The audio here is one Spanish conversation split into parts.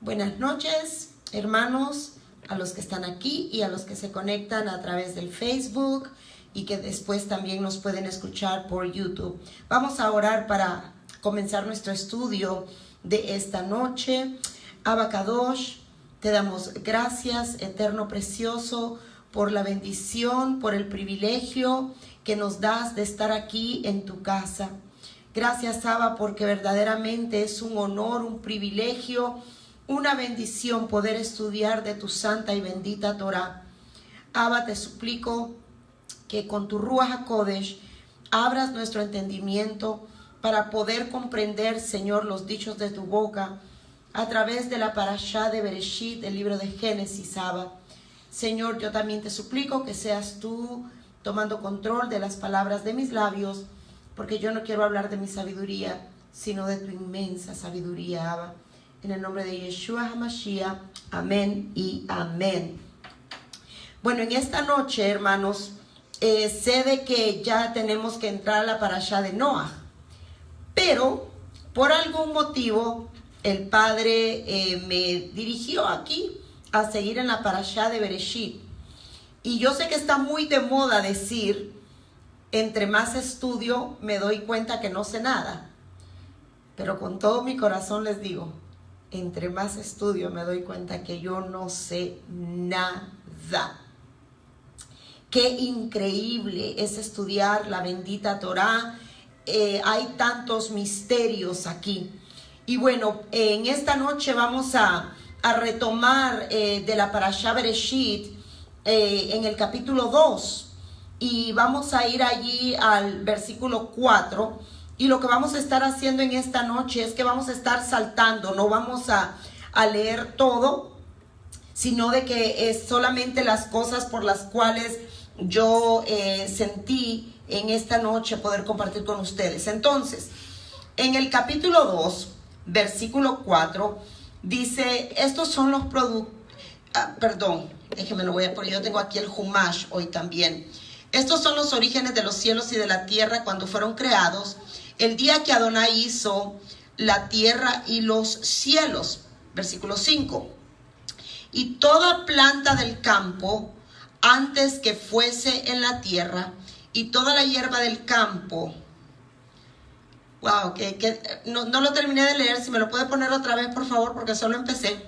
Buenas noches, hermanos, a los que están aquí y a los que se conectan a través del Facebook y que después también nos pueden escuchar por YouTube. Vamos a orar para comenzar nuestro estudio de esta noche. Abba Kadosh, te damos gracias, eterno precioso, por la bendición, por el privilegio que nos das de estar aquí en tu casa. Gracias, Abba, porque verdaderamente es un honor, un privilegio, una bendición poder estudiar de tu santa y bendita Torah. Abba, te suplico que con tu Ruach HaKodesh abras nuestro entendimiento para poder comprender, Señor, los dichos de tu boca a través de la parashá de Bereshit, el libro de Génesis, Abba. Señor, yo también te suplico que seas tú tomando control de las palabras de mis labios, porque yo no quiero hablar de mi sabiduría, sino de tu inmensa sabiduría, Abba. En el nombre de Yeshua HaMashiach, amén y amén. Bueno, en esta noche, hermanos, sé de que ya tenemos que entrar a la parashá de Noah, pero por algún motivo el Padre me dirigió aquí a seguir en la parashá de Bereshit. Y yo sé que está muy de moda decir, entre más estudio me doy cuenta que no sé nada. Pero con todo mi corazón les digo, entre más estudio me doy cuenta que yo no sé nada. Qué increíble es estudiar la bendita Torah. Hay tantos misterios aquí. Y bueno, en esta noche vamos a retomar de la parashá Bereshit en el capítulo 2. Y vamos a ir allí al versículo 4. Y lo que vamos a estar haciendo en esta noche es que vamos a estar saltando. No vamos a leer todo, sino de que es solamente las cosas por las cuales yo sentí en esta noche poder compartir con ustedes. Entonces, en el capítulo 2, versículo 4, dice, estos son los productos, déjenme lo voy a poner, yo tengo aquí el Humash hoy también. Estos son los orígenes de los cielos y de la tierra cuando fueron creados, el día que Adonai hizo la tierra y los cielos. Versículo 5. Y toda planta del campo, antes que fuese en la tierra, y toda la hierba del campo. Wow, no lo terminé de leer. Si me lo puede poner otra vez, por favor, porque solo empecé.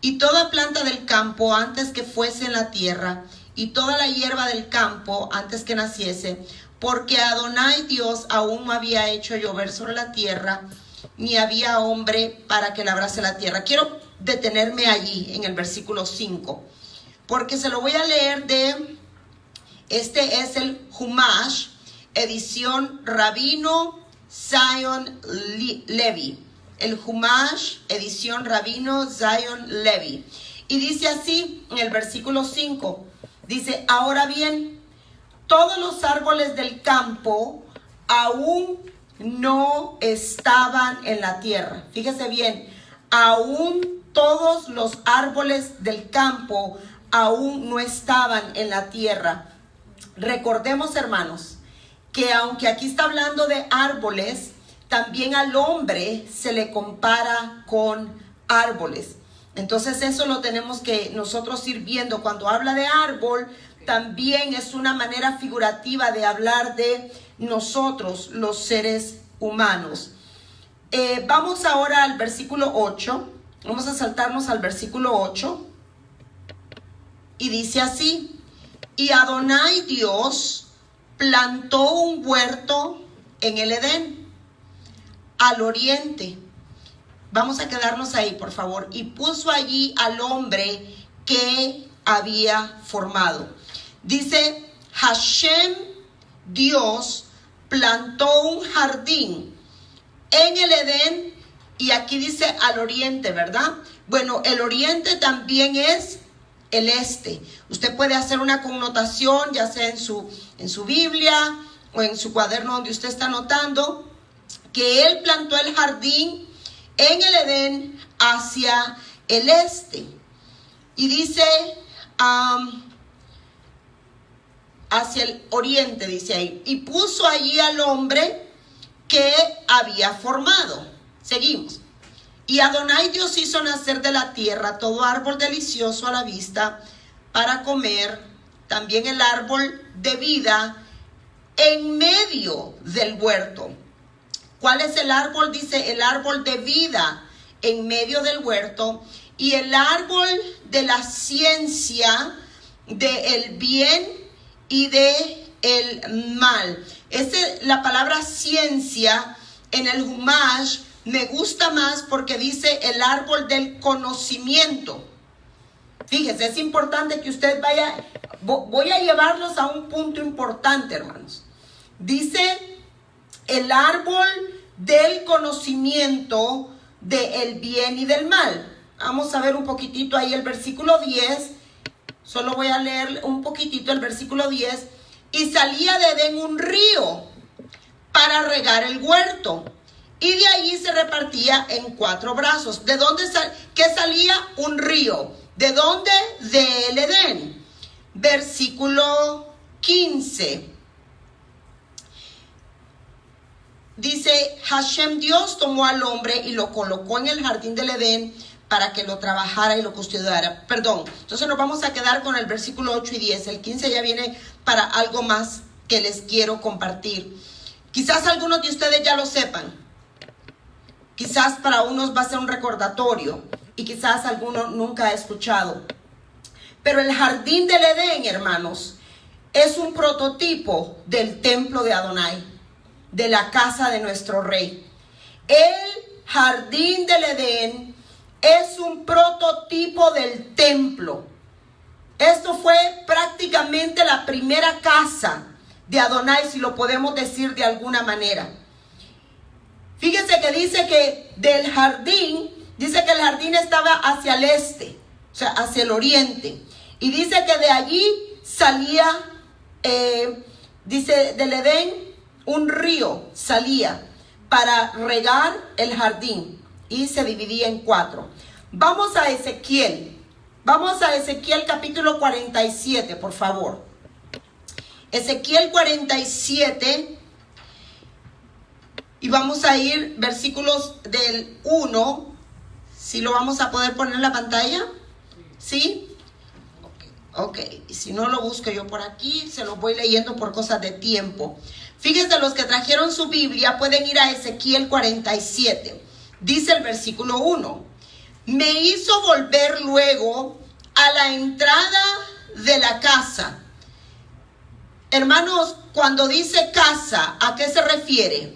Y toda planta del campo, antes que fuese en la tierra, y toda la hierba del campo, antes que naciese, porque Adonai Dios aún no había hecho llover sobre la tierra, ni había hombre para que labrase la tierra. Quiero detenerme allí en el versículo 5, porque se lo voy a leer este es el Humash, edición Rabino Zion Levi. El Humash, edición Rabino Zion Levi. Y dice así en el versículo 5, dice, ahora bien, todos los árboles del campo aún no estaban en la tierra. Fíjese bien, aún todos los árboles del campo aún no estaban en la tierra. Recordemos, hermanos, que aunque aquí está hablando de árboles, también al hombre se le compara con árboles. Entonces eso lo tenemos que nosotros ir viendo. Cuando habla de árbol, también es una manera figurativa de hablar de nosotros, los seres humanos. Vamos ahora al versículo 8. Vamos a saltarnos al versículo 8. Y dice así, y Adonai Dios plantó un huerto en el Edén, al oriente. Vamos a quedarnos ahí, por favor. Y puso allí al hombre que había formado. Dice, Hashem, Dios, plantó un jardín en el Edén. Y aquí dice al oriente, ¿verdad? Bueno, el oriente también es el este. Usted puede hacer una connotación, ya sea en su Biblia o en su cuaderno donde usted está anotando, que él plantó el jardín en el Edén hacia el este. Y dice, hacia el oriente, dice ahí. Y puso allí al hombre que había formado. Seguimos. Y Adonai Dios hizo nacer de la tierra todo árbol delicioso a la vista para comer, también el árbol de vida en medio del huerto. ¿Cuál es el árbol? Dice el árbol de vida en medio del huerto, y el árbol de la ciencia del bien y de el mal. La palabra ciencia en el Humash me gusta más porque dice el árbol del conocimiento. Fíjese, es importante que usted vaya, voy a llevarlos a un punto importante, hermanos. Dice el árbol del conocimiento del bien y del mal. Vamos a ver un poquitito ahí el versículo 10. Solo voy a leer un poquitito el versículo 10. Y salía de Edén un río para regar el huerto, y de allí se repartía en 4 brazos. ¿De dónde salía un río? ¿De dónde? Del Edén. Versículo 15. Dice, Hashem Dios tomó al hombre y lo colocó en el jardín del Edén para que lo trabajara y lo custodiara. Perdón, entonces nos vamos a quedar con el versículo 8 y 10. El 15 ya viene para algo más que les quiero compartir. Quizás algunos de ustedes ya lo sepan. Quizás para unos va a ser un recordatorio y quizás alguno nunca ha escuchado. Pero el jardín del Edén, hermanos, es un prototipo del templo de Adonai, de la casa de nuestro rey. El jardín del Edén es un prototipo del templo. Esto fue prácticamente la primera casa de Adonai, si lo podemos decir de alguna manera. Fíjese que dice que del jardín, dice que el jardín estaba hacia el este, o sea, hacia el oriente. Y dice que de allí salía, dice del Edén, un río salía para regar el jardín y se dividía en 4. Vamos a Ezequiel. Vamos a Ezequiel capítulo 47, por favor. Ezequiel 47. Y vamos a ir versículos del 1. ¿Sí lo vamos a poder poner en la pantalla? ¿Sí? Ok. Y si no, lo busco yo por aquí. Se lo voy leyendo por cosas de tiempo. Fíjense, los que trajeron su Biblia pueden ir a Ezequiel 47. Dice el versículo 1. Me hizo volver luego a la entrada de la casa. Hermanos, cuando dice casa, ¿a qué se refiere?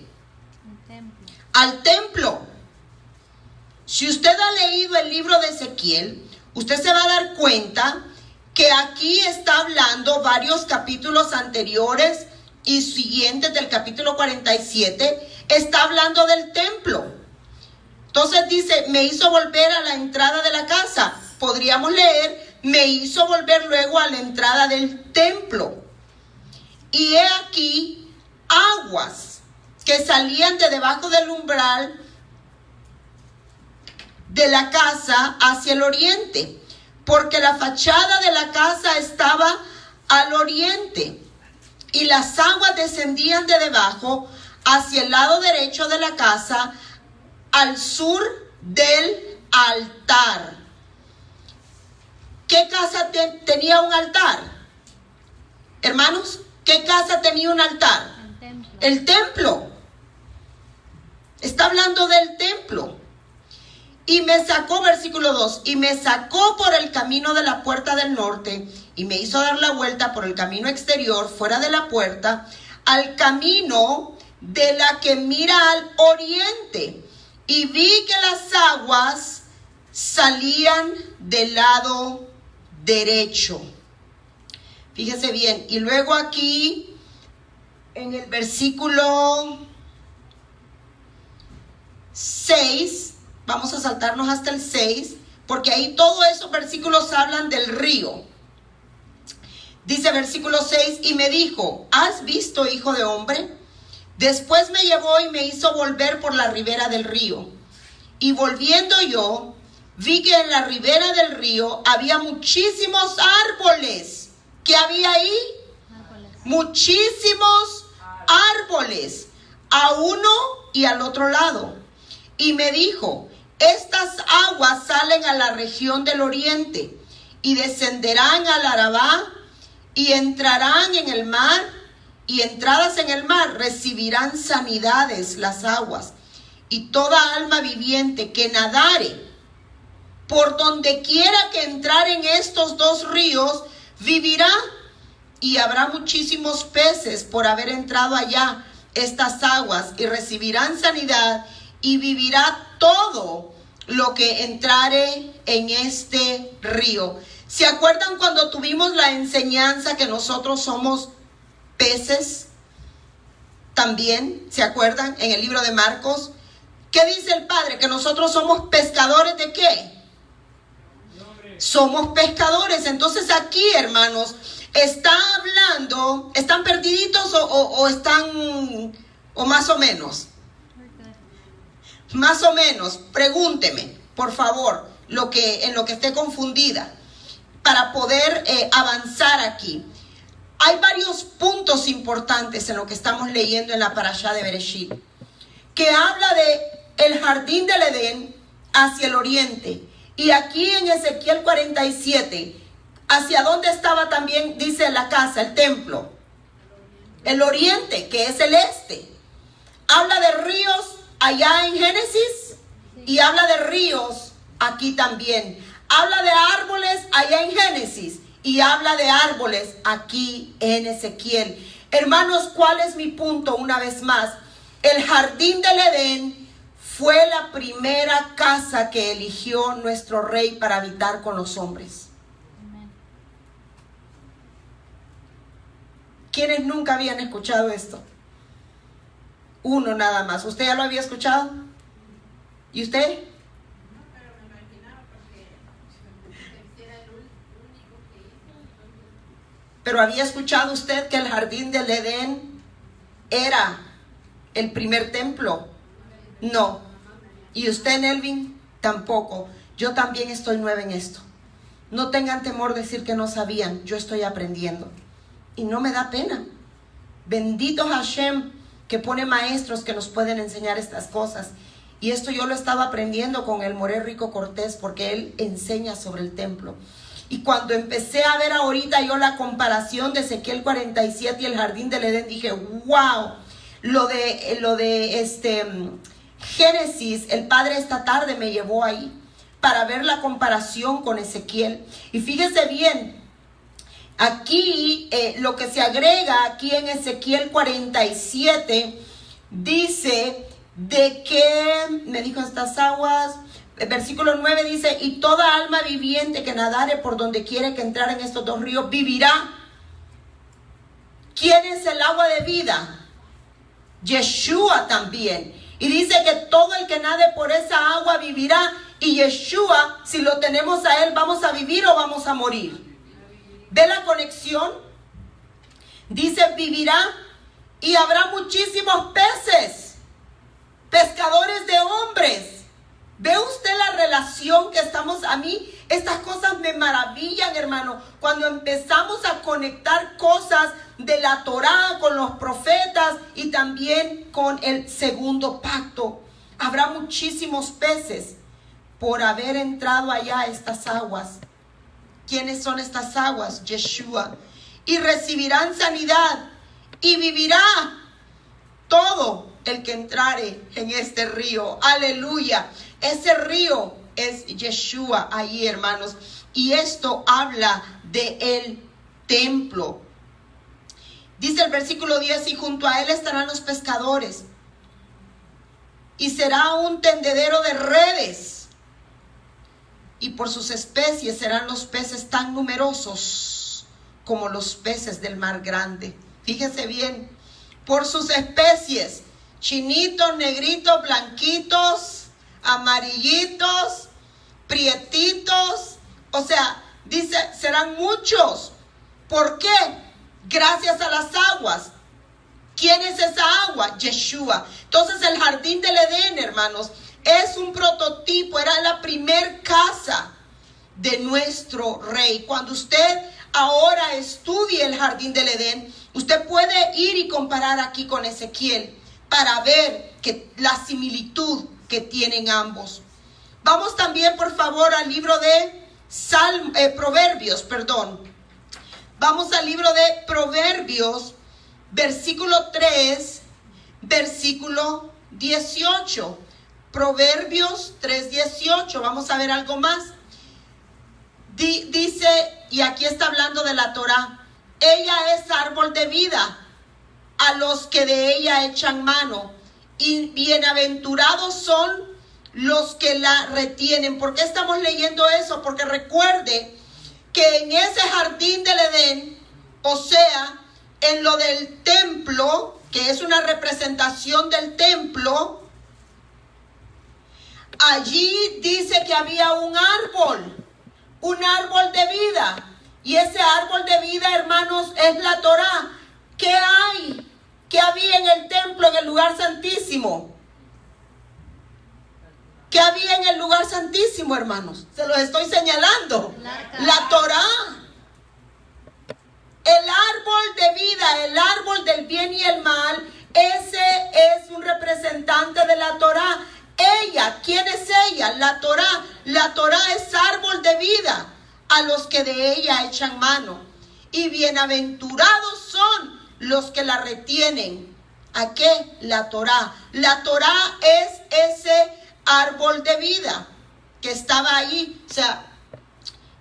Al templo. Si usted ha leído el libro de Ezequiel, usted se va a dar cuenta que aquí está hablando varios capítulos anteriores y siguientes del capítulo 47, está hablando del templo. Entonces dice, me hizo volver a la entrada de la casa. Podríamos leer, me hizo volver luego a la entrada del templo. Y he aquí aguas que salían de debajo del umbral de la casa hacia el oriente, porque la fachada de la casa estaba al oriente, y las aguas descendían de debajo hacia el lado derecho de la casa, al sur del altar. ¿Qué casa tenía un altar? Hermanos, ¿qué casa tenía un altar? El templo. Está hablando del templo. Y me sacó, versículo 2, y me sacó por el camino de la puerta del norte, y me hizo dar la vuelta por el camino exterior, fuera de la puerta, al camino de la que mira al oriente. Y vi que las aguas salían del lado derecho. Fíjese bien. Y luego aquí, en el versículo 6, vamos a saltarnos hasta el 6, porque ahí todos esos versículos hablan del río. Dice versículo 6, y me dijo, ¿has visto, hijo de hombre? Después me llevó y me hizo volver por la ribera del río. Y volviendo yo, vi que en la ribera del río había muchísimos árboles. ¿Qué había ahí? Muchísimos árboles, a uno y al otro lado. Y me dijo, Estas aguas salen a la región del oriente y descenderán al Arabá y entrarán en el mar, y entradas en el mar recibirán sanidades las aguas, y toda alma viviente que nadare por donde quiera que entrar en estos dos ríos vivirá. Y habrá muchísimos peces por haber entrado allá estas aguas, y recibirán sanidad, y vivirá todo lo que entrare en este río. ¿Se acuerdan cuando tuvimos la enseñanza que nosotros somos peces? También, ¿se acuerdan? En el libro de Marcos, ¿qué dice el Padre? Que nosotros somos pescadores ¿de qué? Somos pescadores. Entonces aquí, hermanos, está hablando, ¿están perdiditos o están, o más o menos? Más o menos. Pregúnteme, por favor, en lo que esté confundida, para poder avanzar aquí. Hay varios puntos importantes en lo que estamos leyendo en la parashá de Bereshit, que habla de el jardín del Edén hacia el oriente. Y aquí en Ezequiel 47, ¿hacia dónde estaba también? Dice la casa, el templo. El oriente, que es el este. Habla de ríos allá en Génesis y habla de ríos aquí también. Habla de árboles allá en Génesis y habla de árboles aquí en Ezequiel. Hermanos, ¿cuál es mi punto una vez más? El jardín del Edén fue la primera casa que eligió nuestro rey para habitar con los hombres. ¿Quiénes nunca habían escuchado esto? Uno nada más. ¿Usted ya lo había escuchado? ¿Y usted? No, pero me imaginaba porque era el único que hizo. ¿Pero había escuchado usted que el jardín del Edén era el primer templo? No. ¿Y usted, Nelvin? Tampoco. Yo también estoy nueva en esto. No tengan temor de decir que no sabían. Yo estoy aprendiendo. Y no me da pena. Bendito Hashem, que pone maestros que nos pueden enseñar estas cosas. Y esto yo lo estaba aprendiendo con el Moré Rico Cortés, porque él enseña sobre el templo. Y cuando empecé a ver ahorita yo la comparación de Ezequiel 47 y el jardín del Edén, dije, wow, lo de Génesis, el Padre esta tarde me llevó ahí para ver la comparación con Ezequiel. Y fíjese bien, aquí lo que se agrega aquí en Ezequiel 47 dice de que, me dijo estas aguas, el versículo 9 dice, y toda alma viviente que nadare por donde quiere que entrar en estos dos ríos vivirá. ¿Quién es el agua de vida? Yeshua también. Y dice que todo el que nade por esa agua vivirá. Y Yeshua, si lo tenemos a él, ¿vamos a vivir o vamos a morir? ¿Ve la conexión? Dice vivirá, y habrá muchísimos peces, pescadores de hombres. ¿Ve usted la relación que estamos? A mí estas cosas me maravillan, hermano. Cuando empezamos a conectar cosas de la Torá con los profetas y también con el segundo pacto. Habrá muchísimos peces por haber entrado allá a estas aguas. ¿Quiénes son estas aguas? Yeshua. Y recibirán sanidad y vivirá todo el que entrare en este río. Aleluya. Ese río es Yeshua ahí, hermanos. Y esto habla de el templo. Dice el versículo 10, y junto a él estarán los pescadores. Y será un tendedero de redes. Y por sus especies serán los peces tan numerosos como los peces del mar grande. Fíjese bien, por sus especies, chinitos, negritos, blanquitos, amarillitos, prietitos, o sea, dice, serán muchos. ¿Por qué? Gracias a las aguas. ¿Quién es esa agua? Yeshua. Entonces el jardín del Edén, hermanos, es un prototipo, era la primer casa de nuestro rey. Cuando usted ahora estudie el jardín del Edén, usted puede ir y comparar aquí con Ezequiel para ver que la similitud que tienen ambos. Vamos también, por favor, al libro de Proverbios, perdón. Vamos al libro de Proverbios, versículo 3, versículo 18. Proverbios 3:18. Vamos a ver algo más. Dice, y aquí está hablando de la Torá: ella es árbol de vida a los que de ella echan mano, y bienaventurados son los que la retienen. ¿Por qué estamos leyendo eso? Porque recuerde que en ese jardín del Edén, o sea, en lo del templo, que es una representación del templo, allí dice que había un árbol de vida. Y ese árbol de vida, hermanos, es la Torá. ¿Qué hay? ¿Qué había en el templo, en el lugar santísimo? ¿Qué había en el lugar santísimo, hermanos? Se los estoy señalando. La Torá. El árbol de vida, el árbol del bien y el mal, ese es un representante de la Torá. Ella, ¿quién es ella? La Torá. La Torá es árbol de vida a los que de ella echan mano. Y bienaventurados son los que la retienen. ¿A qué? La Torá. La Torá es ese árbol de vida que estaba ahí. O sea,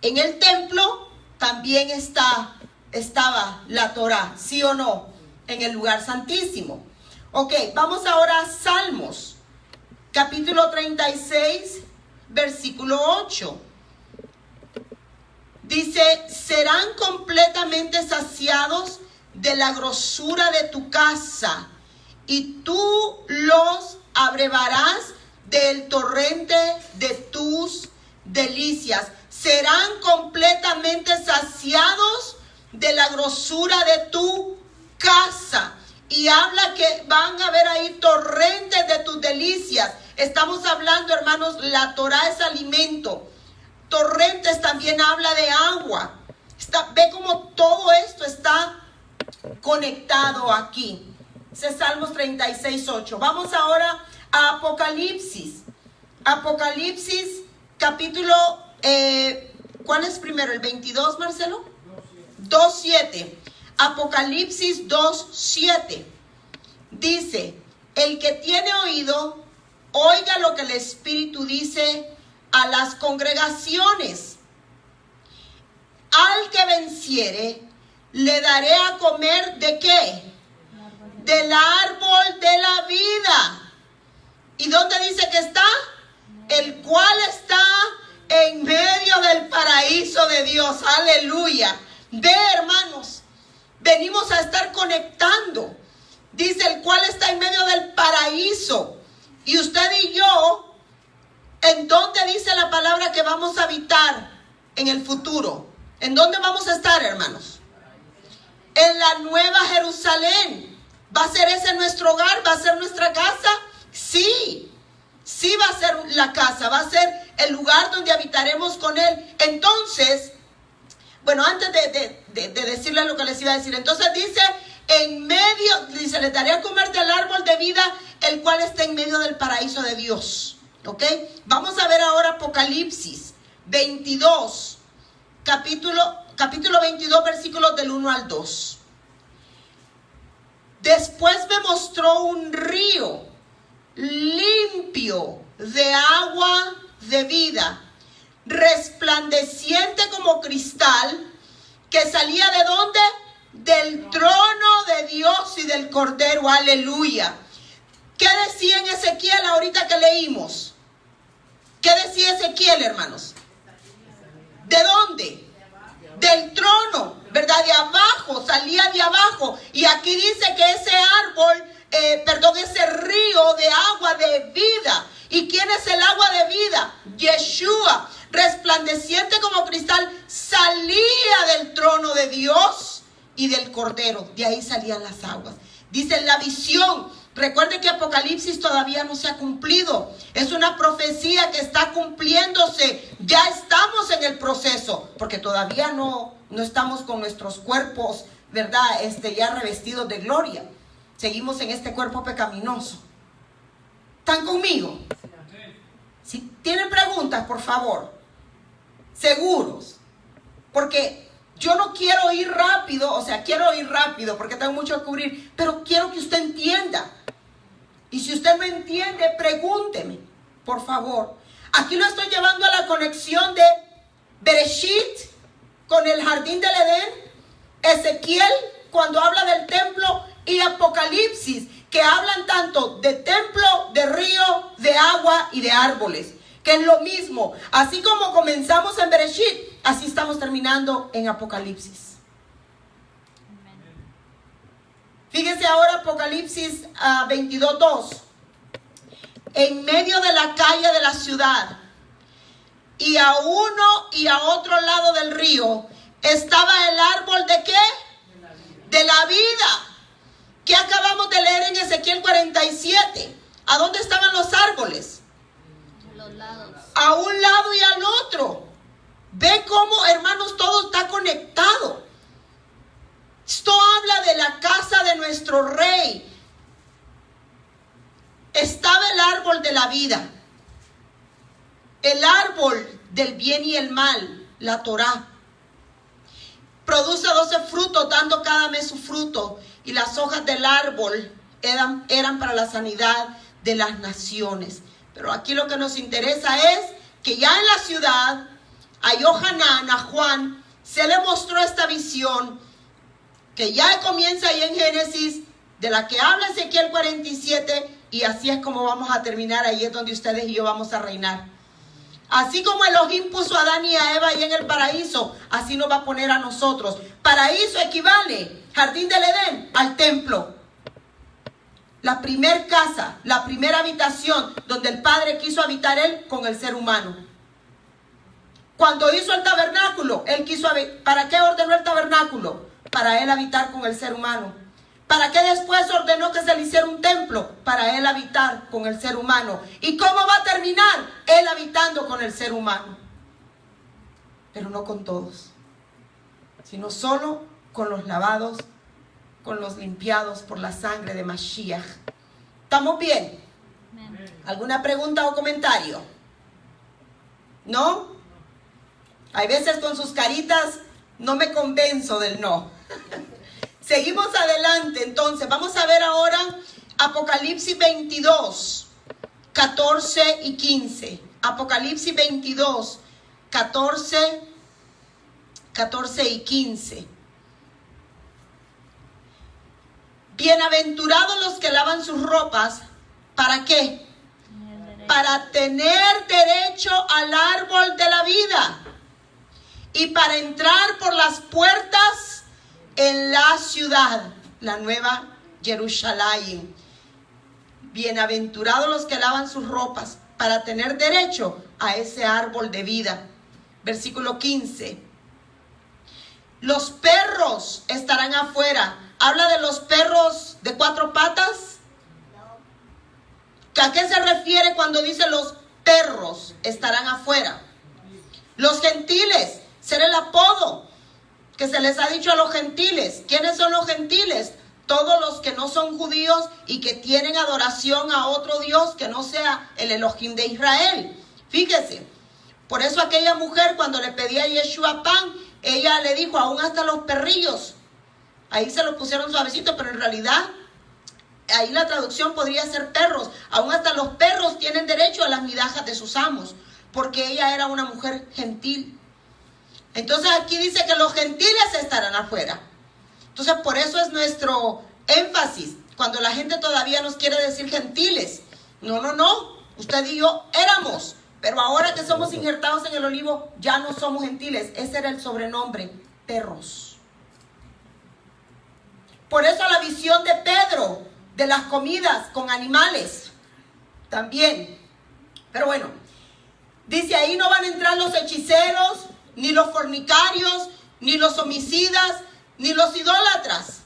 en el templo también estaba la Torá, ¿sí o no? En el lugar santísimo. Ok, vamos ahora a Salmos, capítulo 36, versículo 8. Dice: serán completamente saciados de la grosura de tu casa, y tú los abrevarás del torrente de tus delicias. Serán completamente saciados de la grosura de tu casa. Y habla que van a haber ahí torrentes de tus delicias. Estamos hablando, hermanos, la Torá es alimento. Torrentes también habla de agua. Ve cómo todo esto está conectado aquí. Ese es Salmos 36:8. Vamos ahora a Apocalipsis. Apocalipsis, capítulo, ¿cuál es primero? ¿El 22, Marcelo? 2:7. Apocalipsis 2:7. Dice: el que tiene oído, oiga lo que el Espíritu dice a las congregaciones. Al que venciere, le daré a comer ¿de qué? Del árbol de la vida. ¿Y dónde dice que está? El cual está en medio del paraíso de Dios. Aleluya. Ve, hermanos, venimos a estar conectando. Dice: el cual está en medio del paraíso. Y usted y yo, ¿en dónde dice la palabra que vamos a habitar en el futuro? ¿En dónde vamos a estar, hermanos? En la Nueva Jerusalén. ¿Va a ser ese nuestro hogar? ¿Va a ser nuestra casa? Sí, sí va a ser la casa, va a ser el lugar donde habitaremos con Él. Entonces, bueno, antes de decirles lo que les iba a decir, entonces dice, en medio, dice, les daré a comer del árbol de vida, el cual está en medio del paraíso de Dios. ¿Ok? Vamos a ver ahora Apocalipsis 22, capítulo 22, versículos del 1 al 2. Después me mostró un río limpio de agua de vida, resplandeciente como cristal, que salía ¿de dónde? Del trono de Dios y del Cordero. Aleluya. ¿Qué decía en Ezequiel ahorita que leímos? ¿Qué decía Ezequiel, hermanos? ¿De dónde? Del trono, ¿verdad? De abajo, salía de abajo. Y aquí dice que ese árbol, ese río de agua de vida. ¿Y quién es el agua de vida? Yeshua, resplandeciente como cristal, salía del trono de Dios y del Cordero. De ahí salían las aguas. Dice la visión. Recuerde que Apocalipsis todavía no se ha cumplido. Es una profecía que está cumpliéndose. Ya estamos en el proceso, porque todavía no estamos con nuestros cuerpos, ¿verdad? Ya revestidos de gloria. Seguimos en este cuerpo pecaminoso. ¿Están conmigo? Si tienen preguntas, por favor, seguros, porque yo no quiero ir rápido, o sea, quiero ir rápido porque tengo mucho que cubrir, pero quiero que usted entienda. Y si usted no entiende, pregúnteme, por favor. Aquí lo estoy llevando a la conexión de Bereshit con el jardín del Edén, Ezequiel cuando habla del templo y Apocalipsis, que hablan tanto de templo, de río, de agua y de árboles, que es lo mismo. Así como comenzamos en Bereshit, así estamos terminando en Apocalipsis. Fíjese ahora Apocalipsis 22:2. En medio de la calle de la ciudad y a uno y a otro lado del río estaba el árbol ¿de qué? De la vida. ¿Qué acabamos de leer en Ezequiel 47? ¿A dónde estaban los árboles? Los lados. A un lado y al otro. Ve cómo, hermanos, todo está conectado. Esto habla de la casa de nuestro rey. Estaba el árbol de la vida, el árbol del bien y el mal, la Torá. Produce 12 frutos, dando cada mes su fruto. Y las hojas del árbol eran para la sanidad de las naciones. Pero aquí lo que nos interesa es que ya en la ciudad, a Yohanan, a Juan, se le mostró esta visión que ya comienza ahí en Génesis, de la que habla Ezequiel 47, y así es como vamos a terminar. Ahí es donde ustedes y yo vamos a reinar. Así como Elohim puso a Adán y a Eva ahí en el paraíso, así nos va a poner a nosotros. Paraíso equivale, jardín del Edén, al templo. La primer casa, la primera habitación donde el Padre quiso habitar Él con el ser humano. Cuando hizo el tabernáculo, Él quiso habitar. ¿Para qué ordenó el tabernáculo? Para Él habitar con el ser humano. ¿Para qué después ordenó que se le hiciera un templo? Para Él habitar con el ser humano. ¿Y cómo va a terminar? Él habitando con el ser humano. Pero no con todos, sino solo con los lavados, con los limpiados por la sangre de Mashiach. ¿Estamos bien? ¿Alguna pregunta o comentario? ¿No? Hay veces con sus caritas no me convenzo del no. Seguimos adelante, entonces. Vamos a ver ahora Apocalipsis 22, 14 y 15. Apocalipsis 22, 14 y 15. Bienaventurados los que lavan sus ropas. ¿Para qué? Para tener derecho al árbol de la vida y para entrar por las puertas en la ciudad, la nueva Jerusalén. Bienaventurados los que lavan sus ropas para tener derecho a ese árbol de vida. Versículo 15. Los perros estarán afuera. ¿Habla de los perros de 4 patas? ¿A qué se refiere cuando dice los perros estarán afuera? Los gentiles, será el apodo que se les ha dicho a los gentiles. ¿Quiénes son los gentiles? Todos los que no son judíos y que tienen adoración a otro Dios que no sea el Elohim de Israel. Fíjese, por eso aquella mujer cuando le pedía a Yeshua pan, ella le dijo, aún hasta los perrillos. Ahí se lo pusieron suavecito, pero en realidad ahí la traducción podría ser perros. Aún hasta los perros tienen derecho a las migajas de sus amos, porque ella era una mujer gentil. Entonces aquí dice que los gentiles estarán afuera. Entonces por eso es nuestro énfasis, cuando la gente todavía nos quiere decir gentiles. No, usted y yo éramos, pero ahora que somos injertados en el olivo, ya no somos gentiles. Ese era el sobrenombre, perros. Por eso la visión de Pedro, de las comidas con animales, también. Pero bueno, dice ahí no van a entrar los hechiceros, ni los fornicarios, ni los homicidas, ni los idólatras.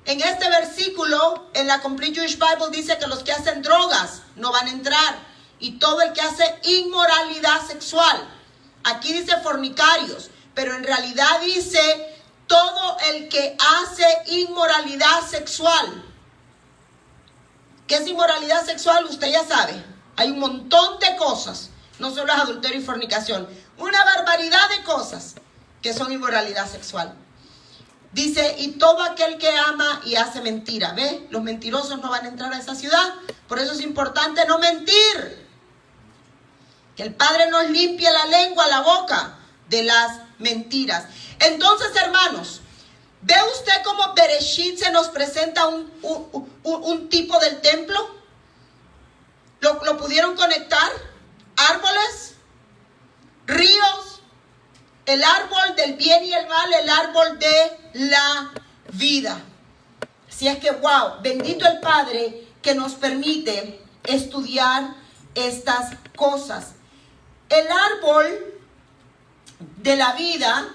En este versículo, en la Complete Jewish Bible, dice que los que hacen drogas no van a entrar. Y todo el que hace inmoralidad sexual. Aquí dice fornicarios, pero en realidad dice todo el que hace inmoralidad sexual. ¿Qué es inmoralidad sexual? Usted ya sabe. Hay un montón de cosas no solo es adulterio y fornicación, una barbaridad de cosas que son inmoralidad sexual. Dice, y todo aquel que ama y hace mentira, ¿ve? Los mentirosos no van a entrar a esa ciudad, por eso es importante no mentir. Que el Padre nos limpie la lengua, la boca de las mentiras. Entonces, hermanos, ¿ve usted cómo Bereshit se nos presenta un tipo del templo? ¿Lo pudieron conectar? Árboles, ríos, el árbol del bien y el mal, el árbol de la vida. Así es que, wow, bendito el Padre que nos permite estudiar estas cosas. El árbol de la vida,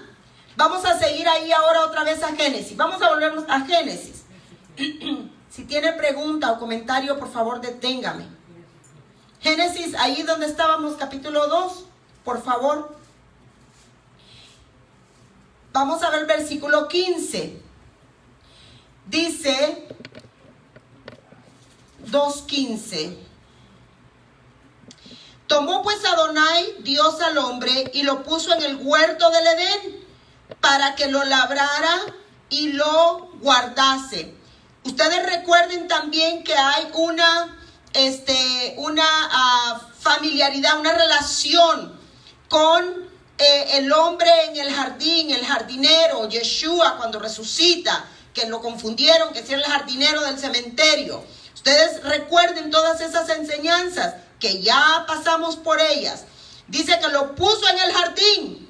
vamos a seguir ahí ahora otra vez a Génesis. Vamos a volvernos a Génesis. Si tiene pregunta o comentario, por favor, deténgame. Génesis, ahí donde estábamos, capítulo 2, por favor. Vamos a ver el versículo 15. Dice 2:15. Tomó pues Adonai, Dios al hombre, y lo puso en el huerto del Edén, para que lo labrara y lo guardase. Ustedes recuerden también que hay una familiaridad, una relación con el hombre en el jardín, el jardinero, Yeshua cuando resucita, que lo confundieron, que si era el jardinero del cementerio. Ustedes recuerden todas esas enseñanzas, que ya pasamos por ellas. Dice que lo puso en el jardín.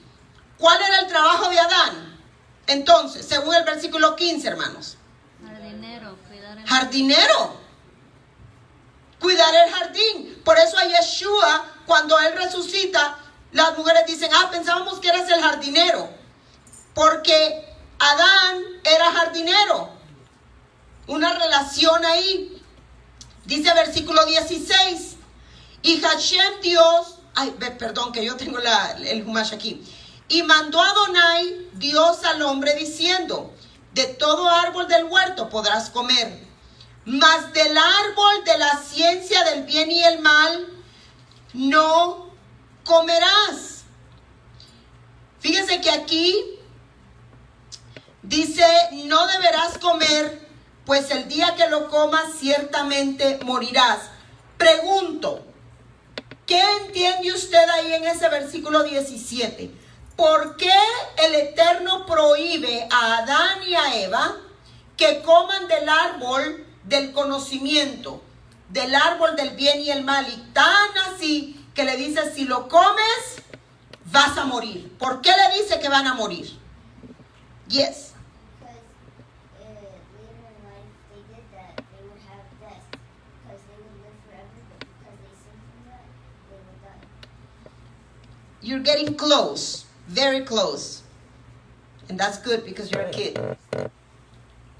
¿Cuál era el trabajo de Adán? Entonces, según el versículo 15, hermanos. Jardinero, cuidar el Jardinero. Cuidar el jardín. Por eso a Yeshua, cuando él resucita, las mujeres dicen, pensábamos que eras el jardinero. Porque Adán era jardinero. Una relación ahí. Dice versículo 16. Y Hashem Dios, perdón que yo tengo el Humash aquí. Y mandó a Adonai Dios al hombre diciendo, de todo árbol del huerto podrás comer, mas del árbol de la ciencia del bien y el mal no comerás. Fíjense que aquí dice, no deberás comer, pues el día que lo comas ciertamente morirás. Pregunto, ¿qué entiende usted ahí en ese versículo 17? ¿Por qué el Eterno prohíbe a Adán y a Eva que coman del árbol del conocimiento, del árbol del bien y el mal? Y tan así que le dice, si lo comes, vas a morir. ¿Por qué le dice que van a morir? Yes. You're getting close, very close. And that's good because you're a kid.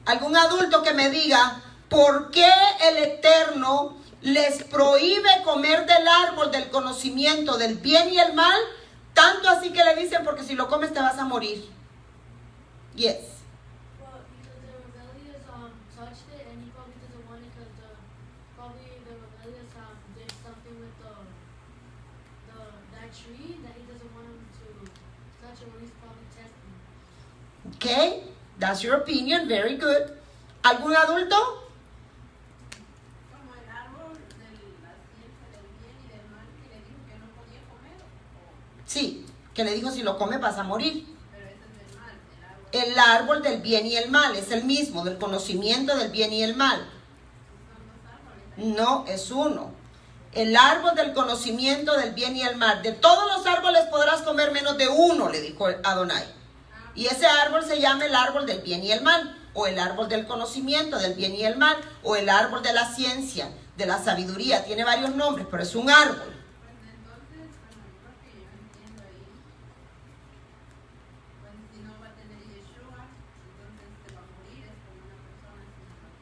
Algún adulto que me diga, ¿por qué el Eterno les prohíbe comer del árbol del conocimiento del bien y el mal? Tanto así que le dicen, porque si lo comes te vas a morir. Yes. Well, because the rebellious touched it, and he probably doesn't want it because probably the rebellious did something with that tree that he doesn't want him to touch it when he's probably testing. Okay, that's your opinion, very good. ¿Algún adulto? Como el árbol de la ciencia del bien y del mal que le dijo que no podía comer. Sí, que le dijo si lo comes vas a morir. Pero ese es el mal, el árbol. El árbol del bien y el mal es el mismo, del conocimiento del bien y el mal. Son dos árboles. No, es uno. El árbol del conocimiento del bien y el mal. De todos los árboles podrás comer menos de uno, le dijo Adonai. Y ese árbol se llama el árbol del bien y el mal, o el árbol del conocimiento del bien y el mal, o el árbol de la ciencia, de la sabiduría. Tiene varios nombres, pero es un árbol. Pues entonces, bueno, yo creo que yo entiendo ahí. Pues si no va a tener Yeshua, entonces se va a morir, es como una persona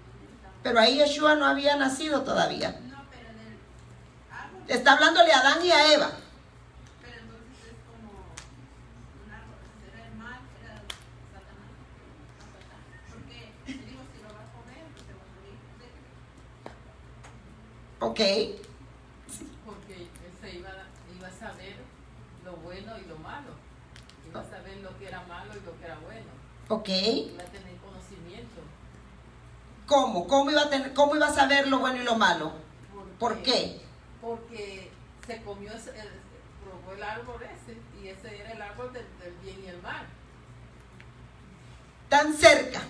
sin. Pero ahí Yeshua no había nacido todavía. No, pero del árbol. Está hablándole a Adán y a Eva. Pero entonces es como un árbol, era el mal, era Satanás. Porque le digo, si lo vas a comer, pues te vas a morir. Ok. Porque se iba a lo bueno y lo malo. Iba a saber lo que era malo y lo que era bueno. Ok. Iba a tener conocimiento. ¿Cómo? ¿Cómo iba a saber lo bueno y lo malo? ¿Por qué? Porque se comió, probó el árbol ese, y ese era el árbol del bien y el mal. Tan cerca.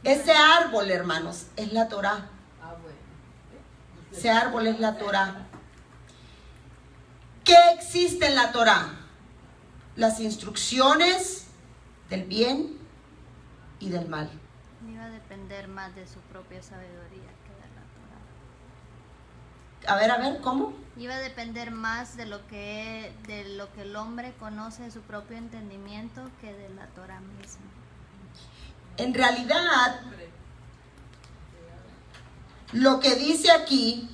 Ese árbol, hermanos, es la Torá. Ah, bueno. Ese árbol es la Torá. ¿Qué existe en la Torá? Las instrucciones del bien y del mal. Iba a depender más de su propia sabiduría que de la Torá. A ver, ¿cómo? Iba a depender más de lo que el hombre conoce de su propio entendimiento que de la Torá misma. En realidad, lo que dice aquí,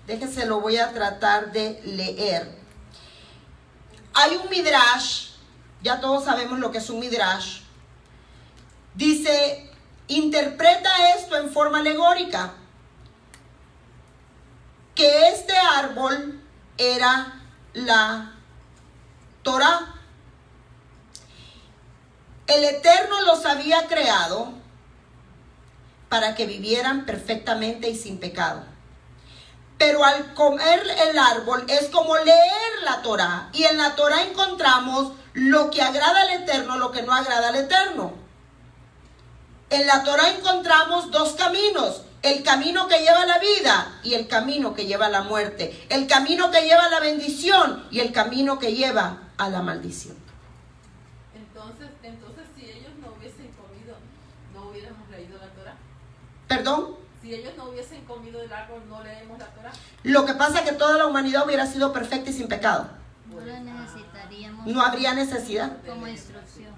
déjense, lo voy a tratar de leer. Hay un midrash, ya todos sabemos lo que es un midrash. Dice, interpreta esto en forma alegórica, que este árbol era la Torá. El Eterno los había creado para que vivieran perfectamente y sin pecado. Pero al comer el árbol es como leer la Torá. Y en la Torá encontramos lo que agrada al Eterno, lo que no agrada al Eterno. En la Torá encontramos dos caminos. El camino que lleva a la vida y el camino que lleva a la muerte. El camino que lleva a la bendición y el camino que lleva a la maldición. Entonces si ellos no hubiesen comido, no hubiéramos leído la Torá. ¿Perdón? Si ellos no hubiesen comido el árbol, no leemos la Torá. Lo que pasa es que toda la humanidad hubiera sido perfecta y sin pecado. No la necesitaríamos No habría necesidad, como instrucción.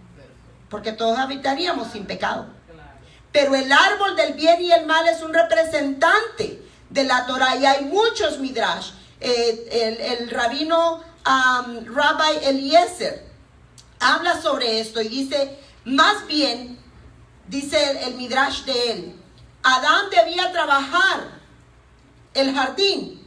porque todos habitaríamos sin pecado. Claro. Pero el árbol del bien y el mal es un representante de la Torah, y hay muchos midrash. El rabino Rabbi Eliezer habla sobre esto y dice, más bien, dice el midrash de él, Adán debía trabajar el jardín,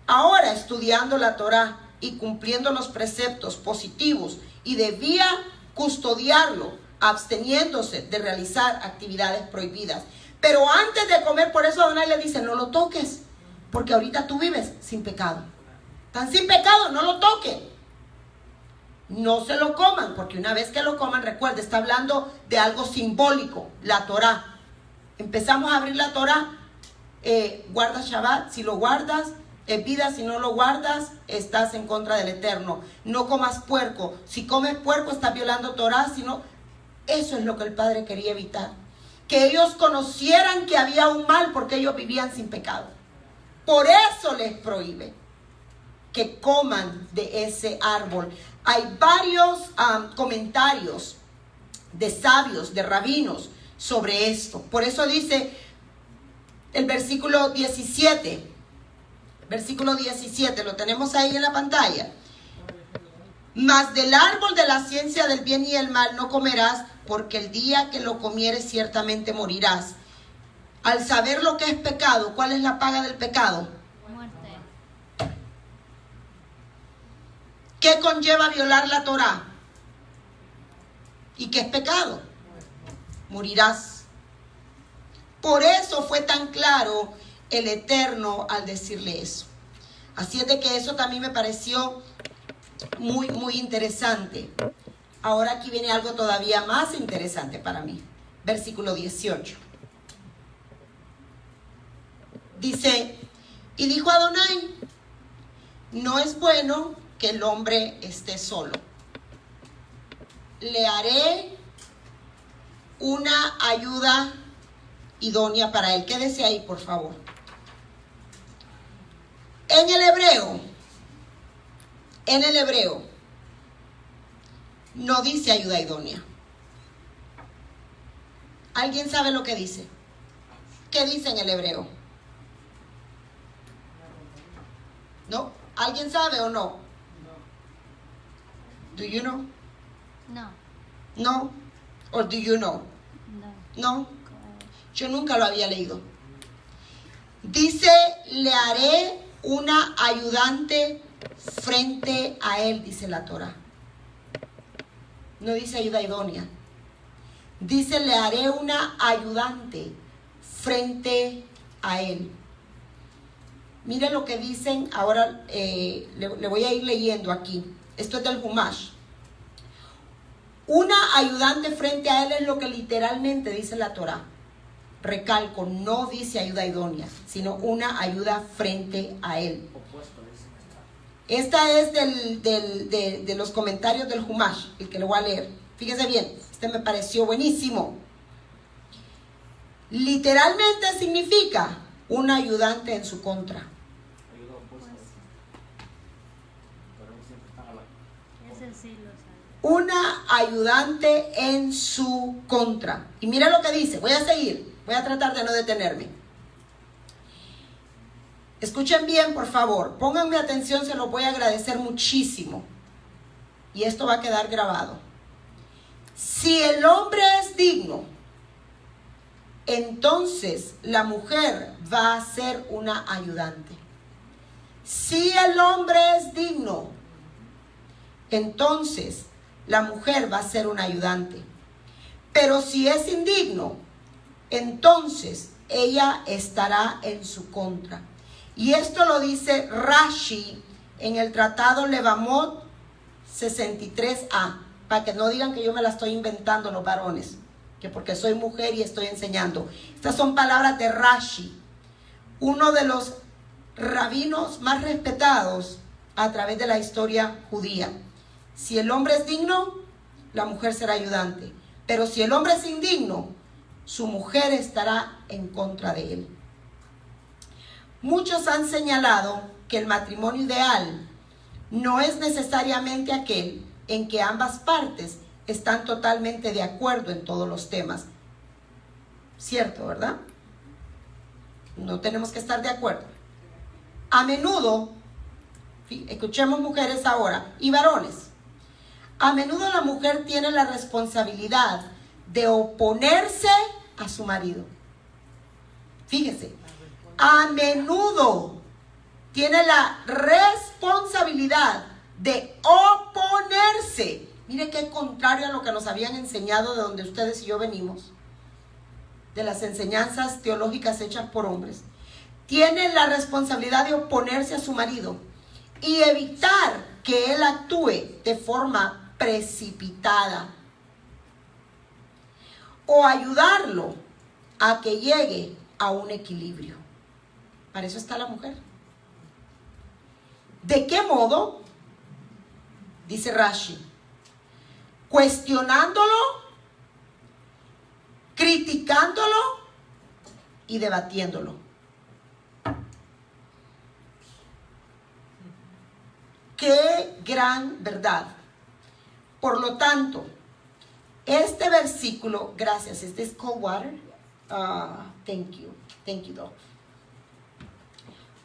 ahora estudiando la Torah y cumpliendo los preceptos positivos, y debía custodiarlo, absteniéndose de realizar actividades prohibidas. Pero antes de comer, por eso Adonai le dice, no lo toques, porque ahorita tú vives sin pecado. Tan sin pecado, no lo toquen. No se lo coman, porque una vez que lo coman, recuerda, está hablando de algo simbólico, la Torah. Empezamos a abrir la Torah, guarda Shabbat, si lo guardas, es vida, si no lo guardas, estás en contra del Eterno. No comas puerco, si comes puerco estás violando Torah, sino eso es lo que el Padre quería evitar. Que ellos conocieran que había un mal porque ellos vivían sin pecado. Por eso les prohíbe que coman de ese árbol. Hay varios comentarios de sabios, de rabinos sobre esto. Por eso dice el versículo 17. Versículo 17, lo tenemos ahí en la pantalla. Mas del árbol de la ciencia del bien y el mal no comerás, porque el día que lo comieres ciertamente morirás. Al saber lo que es pecado, ¿cuál es la paga del pecado? Muerte. ¿Qué conlleva violar la Torá? ¿Y qué es pecado? Morirás. Por eso fue tan claro el Eterno al decirle eso. Así es de que eso también me pareció muy, muy interesante. Ahora aquí viene algo todavía más interesante para mí. Versículo 18. Dice, y dijo Adonai, no es bueno que el hombre esté solo. Le haré una ayuda idónea para él. Quédese ahí, por favor. En el hebreo, no dice ayuda idónea. ¿Alguien sabe lo que dice? ¿Qué dice en el hebreo? ¿No? ¿Alguien sabe o no? Do you know? No. No. Or do you know? No. No. Yo nunca lo había leído. Dice, le haré una ayudante frente a él, dice la Torá. No dice ayuda idónea. Dice, le haré una ayudante frente a él. Mire lo que dicen, ahora le voy a ir leyendo aquí. Esto es del Humash. Una ayudante frente a él es lo que literalmente dice la Torá. Recalco, no dice ayuda idónea, sino una ayuda frente a él. Esta es de los comentarios del Humash, el que lo voy a leer. Fíjese bien, este me pareció buenísimo. Literalmente significa un ayudante en su contra. Ese sí lo sabe. Una ayudante en su contra. Y mira lo que dice, voy a seguir, voy a tratar de no detenerme. Escuchen bien, por favor, pónganme atención, se los voy a agradecer muchísimo. Y esto va a quedar grabado. Si el hombre es digno, entonces la mujer va a ser una ayudante. Si el hombre es digno, entonces la mujer va a ser una ayudante. Pero si es indigno, entonces ella estará en su contra. Y esto lo dice Rashi en el tratado Levamot 63a, para que no digan que yo me la estoy inventando los varones, que porque soy mujer y estoy enseñando. Estas son palabras de Rashi, uno de los rabinos más respetados a través de la historia judía. Si el hombre es digno, la mujer será ayudante. Pero si el hombre es indigno, su mujer estará en contra de él. Muchos han señalado que el matrimonio ideal no es necesariamente aquel en que ambas partes están totalmente de acuerdo en todos los temas. Cierto, ¿verdad? No tenemos que estar de acuerdo. A menudo, escuchemos mujeres ahora y varones, a menudo la mujer tiene la responsabilidad de oponerse a su marido. Fíjese, a menudo tiene la responsabilidad de oponerse. Mire qué contrario a lo que nos habían enseñado de donde ustedes y yo venimos, de las enseñanzas teológicas hechas por hombres. Tiene la responsabilidad de oponerse a su marido y evitar que él actúe de forma precipitada o ayudarlo a que llegue a un equilibrio. Para eso está la mujer. ¿De qué modo? Dice Rashi, cuestionándolo, criticándolo y debatiéndolo. ¡Qué gran verdad! Por lo tanto, este versículo, gracias, ¿este es cold water? Thank you, Doc.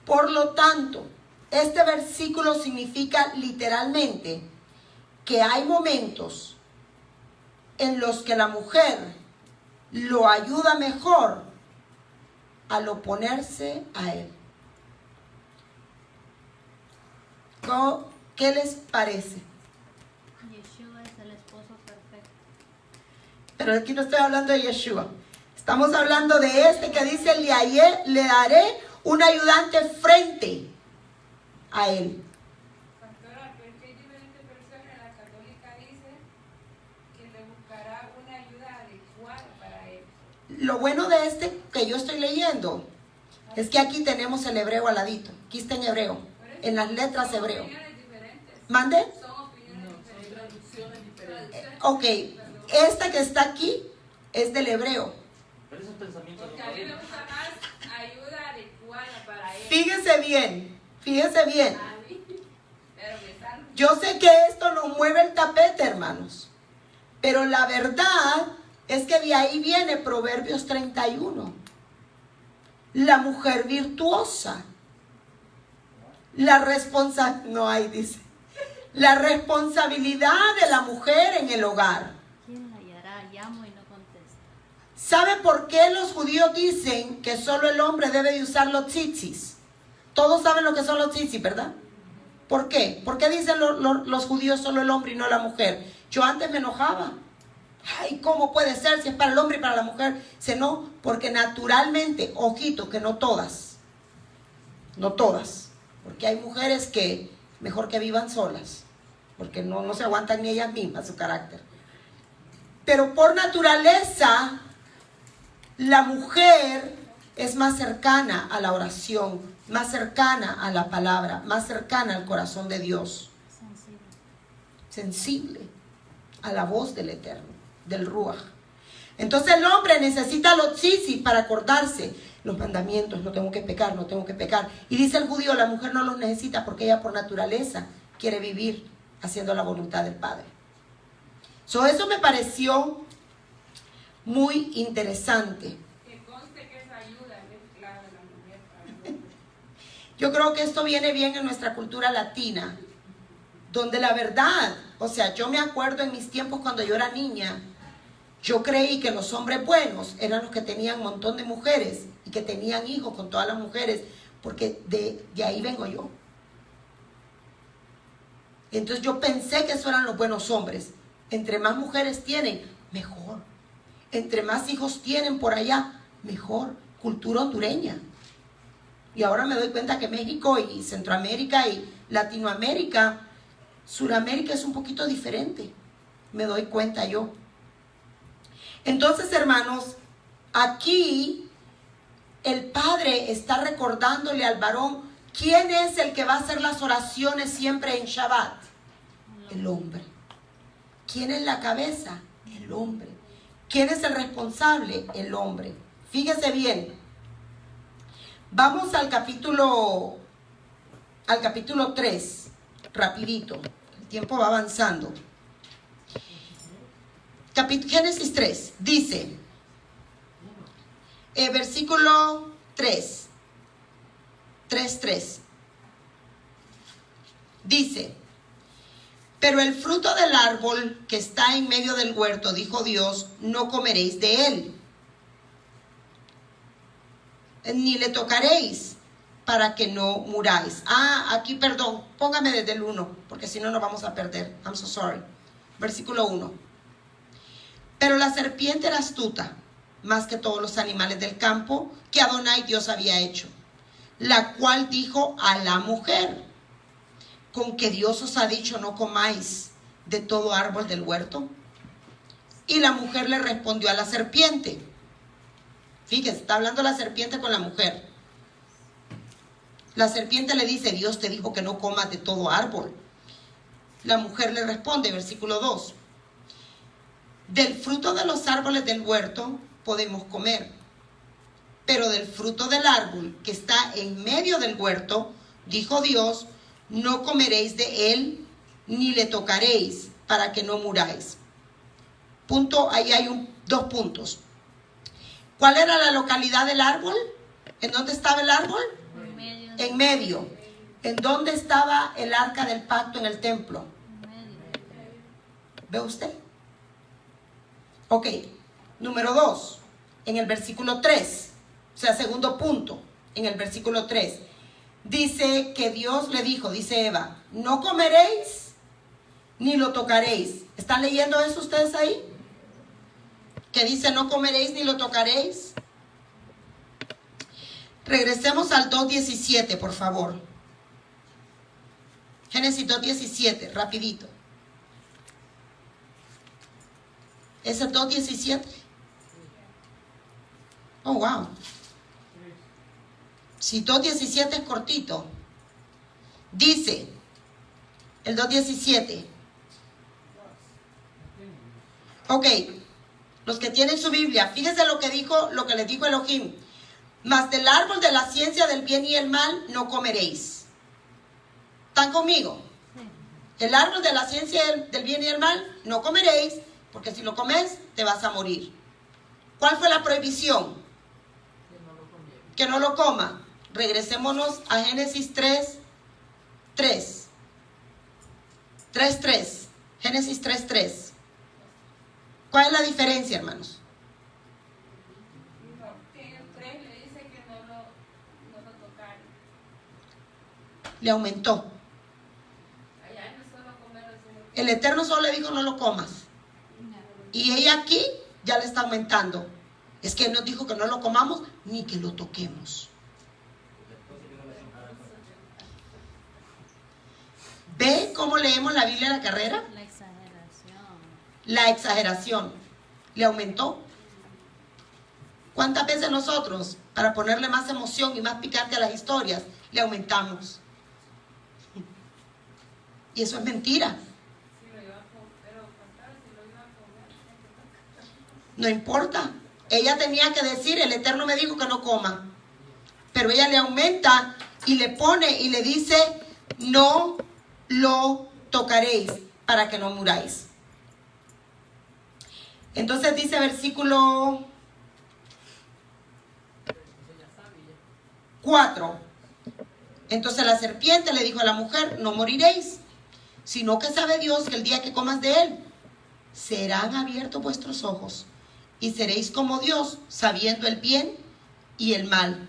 Por lo tanto, este versículo significa literalmente que hay momentos en los que la mujer lo ayuda mejor al oponerse a él. ¿Qué les parece? Yeshua es el esposo perfecto. Pero aquí no estoy hablando de Yeshua. Estamos hablando de este que dice, le daré un ayudante frente a él. Pastora, pero es que hay diferentes personas. La católica dice que le buscará una ayuda adecuada para él. Lo bueno de este que yo estoy leyendo es que aquí tenemos el hebreo al ladito. Aquí está en hebreo, en las letras hebreo. Son opiniones diferentes. ¿Mande? Son opiniones diferentes. Traducciones diferentes. Ok, esta que está aquí es del hebreo. Pero esos pensamientos Porque a mí me gusta más ayuda adecuada para él. Fíjese bien, fíjese bien. A mí, pero me salgo. Yo sé que esto nos mueve el tapete, hermanos. Pero la verdad es que de ahí viene Proverbios 31. La mujer virtuosa. La responsabilidad de la mujer en el hogar. ¿Quién la hallará? Llamo y no contesta. ¿Sabe por qué los judíos dicen que solo el hombre debe de usar los tzitzis? Todos saben lo que son los tzitzis, ¿verdad? ¿Por qué? ¿Por qué dicen los judíos solo el hombre y no la mujer? Yo antes me enojaba. Ay, ¿cómo puede ser si es para el hombre y para la mujer? Si no, porque naturalmente, ojito, que no todas, porque hay mujeres que mejor que vivan solas, porque no se aguantan ni ellas mismas su carácter. Pero por naturaleza, la mujer es más cercana a la oración, más cercana a la palabra, más cercana al corazón de Dios. Sensible a la voz del Eterno, del Ruach. Entonces el hombre necesita los tzitzit para acordarse los mandamientos, no tengo que pecar, no tengo que pecar. Y dice el judío, la mujer no los necesita porque ella por naturaleza quiere vivir haciendo la voluntad del Padre. Eso me pareció muy interesante. Que conste que esa ayuda es la de la mujer para el hombre. Yo creo que esto viene bien en nuestra cultura latina, donde la verdad, o sea, yo me acuerdo en mis tiempos cuando yo era niña, yo creí que los hombres buenos eran los que tenían un montón de mujeres y que tenían hijos con todas las mujeres, porque de ahí vengo yo. Entonces yo pensé que esos eran los buenos hombres. Entre más mujeres tienen, mejor. Entre más hijos tienen por allá, mejor. Cultura hondureña. Y ahora me doy cuenta que México y Centroamérica y Latinoamérica, Suramérica es un poquito diferente. Me doy cuenta yo. Entonces, hermanos, aquí el padre está recordándole al varón quién es el que va a hacer las oraciones siempre en Shabbat. El hombre. ¿Quién es la cabeza? El hombre. ¿Quién es el responsable? El hombre. Fíjese bien. Vamos al capítulo 3, rapidito. El tiempo va avanzando. Génesis 3 dice, versículo 3, 3. Dice, pero el fruto del árbol que está en medio del huerto, dijo Dios, no comeréis de él, ni le tocaréis, para que no muráis. Aquí, perdón, póngame desde el 1, porque si no nos vamos a perder. I'm so sorry. Versículo 1. Pero la serpiente era astuta, más que todos los animales del campo que Adonai Dios había hecho, la cual dijo a la mujer, ¿con que Dios os ha dicho no comáis de todo árbol del huerto? Y la mujer le respondió a la serpiente. Fíjense, está hablando la serpiente con la mujer. La serpiente le dice, Dios te dijo que no comas de todo árbol. La mujer le responde, versículo 2. Del fruto de los árboles del huerto podemos comer, pero del fruto del árbol que está en medio del huerto, dijo Dios, no comeréis de él, ni le tocaréis, para que no muráis. Ahí hay 2 puntos. ¿Cuál era la localidad del árbol? ¿En dónde estaba el árbol? En medio. ¿En dónde estaba el arca del pacto en el templo? ¿Ve usted? Ok, número 2, en el versículo 3, o sea, segundo punto, en el versículo 3, dice que Dios le dijo, dice Eva, no comeréis ni lo tocaréis. ¿Están leyendo eso ustedes ahí? Que dice no comeréis ni lo tocaréis. Regresemos al 2:17, por favor. Génesis 2:17, rapidito. ¿Es el 2:17? Oh, wow. Si 2:17 es cortito. Dice, el 2:17. Ok, los que tienen su Biblia, fíjense lo que les dijo Elohim. Mas del árbol de la ciencia del bien y el mal no comeréis. ¿Están conmigo? El árbol de la ciencia del bien y el mal no comeréis, porque si lo comes te vas a morir. ¿Cuál fue la prohibición? Que no lo coma. Regresémonos a Génesis 3:3. Génesis 3:3. ¿Cuál es la diferencia, hermanos? En el 3 le dice que no lo tocar. Le aumentó. El Eterno solo le dijo no lo comas. Y ella aquí ya le está aumentando. Es que Él nos dijo que no lo comamos ni que lo toquemos. ¿Ve cómo leemos la Biblia a la carrera? La exageración. La exageración le aumentó. ¿Cuántas veces nosotros, para ponerle más emoción y más picante a las historias, le aumentamos? Y eso es mentira. No importa. Ella tenía que decir, el Eterno me dijo que no coma. Pero ella le aumenta y le pone y le dice, no lo tocaréis para que no muráis. Entonces dice versículo 4. Entonces la serpiente le dijo a la mujer, no moriréis, sino que sabe Dios que el día que comas de él, serán abiertos vuestros ojos y seréis como Dios, sabiendo el bien y el mal.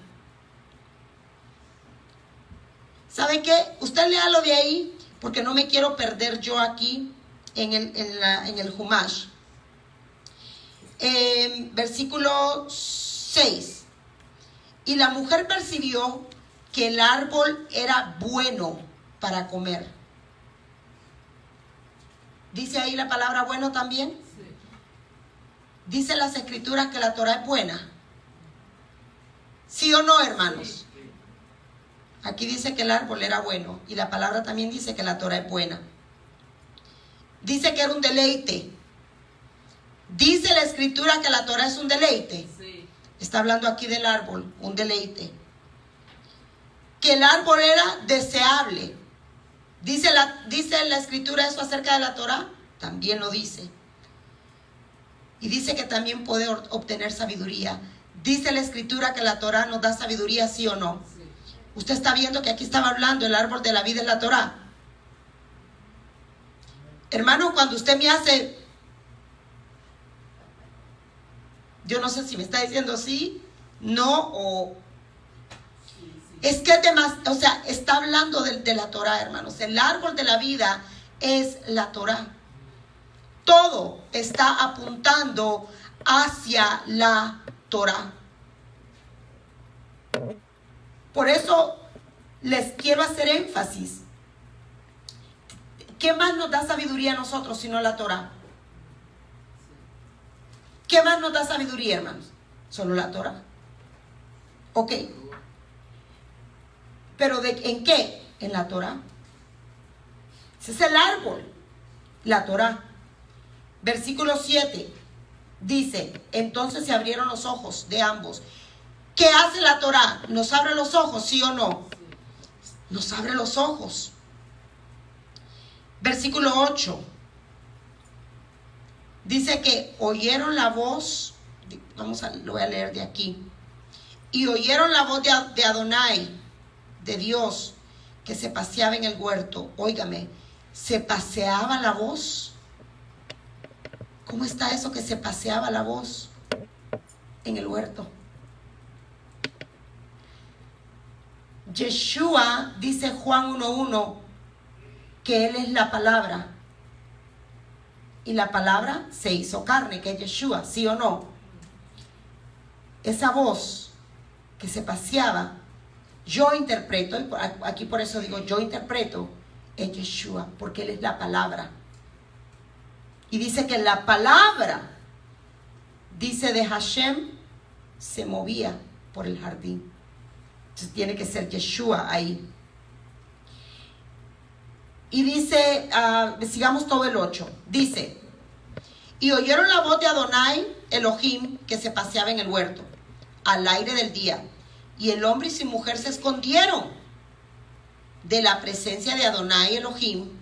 ¿Sabe qué? Usted léalo de ahí, porque no me quiero perder yo aquí en el Humash. Versículo 6. Y la mujer percibió que el árbol era bueno para comer. ¿Dice ahí la palabra bueno también? Sí. ¿Dice las escrituras que la Torah es buena? ¿Sí o no, hermanos? Aquí dice que el árbol era bueno y la palabra también dice que la Torah es buena. Dice que era un deleite. ¿Dice la escritura que la Torah es un deleite? Sí. Está hablando aquí del árbol, un deleite. Que el árbol era deseable. ¿Dice la escritura eso acerca de la Torah? También lo dice. Y dice que también puede obtener sabiduría. ¿Dice la escritura que la Torah nos da sabiduría, sí o no? Sí. Usted está viendo que aquí estaba hablando el árbol de la vida en la Torah. Hermano, cuando usted me hace, yo no sé si me está diciendo sí, no o... Es que además, o sea, está hablando de la Torah, hermanos. El árbol de la vida es la Torah. Todo está apuntando hacia la Torah. Por eso les quiero hacer énfasis. ¿Qué más nos da sabiduría a nosotros sino la Torah? ¿Qué más nos da sabiduría, hermanos? ¿Solo la Torah? Ok. ¿Pero en qué? En la Torah. Ese es el árbol, la Torah. Versículo 7 dice, entonces se abrieron los ojos de ambos. ¿Qué hace la Torah? ¿Nos abre los ojos, sí o no? Nos abre los ojos. Versículo 8 dice que oyeron la voz, lo voy a leer de aquí. Y oyeron la voz de Adonai, de Dios, que se paseaba en el huerto. Óigame, ¿se paseaba la voz? ¿Cómo está eso que se paseaba la voz en el huerto? Yeshua, dice Juan 1:1, que Él es la palabra. Y la palabra se hizo carne, que es Yeshua, ¿sí o no? Esa voz que se paseaba, yo interpreto, y aquí por eso digo yo interpreto, es Yeshua, porque Él es la palabra. Y dice que la palabra, dice de Hashem, se movía por el jardín. Entonces tiene que ser Yeshua ahí. Y dice, sigamos todo el 8. Dice, y oyeron la voz de Adonai, Elohim, que se paseaba en el huerto, al aire del día. Y el hombre y su mujer se escondieron de la presencia de Adonai, Elohim.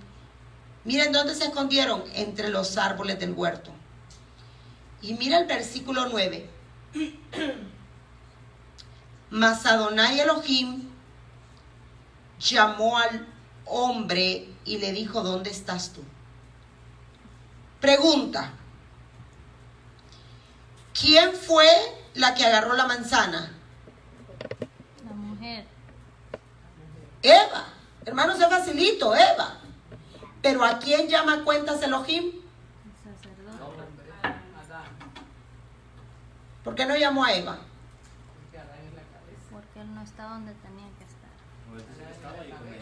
Miren dónde se escondieron, entre los árboles del huerto. Y mira el versículo 9. Mas Adonai Elohim llamó al hombre y le dijo, ¿dónde estás tú? Pregunta. ¿Quién fue la que agarró la manzana? La mujer. Eva. Hermanos, es facilito, Eva. Pero ¿a quién llama a cuentas Elohim? El sacerdote. Adán. ¿Por qué no llamó a Eva? Porque Adán es la cabeza. Porque él no estaba donde tenía que estar. Estaba ahí con él.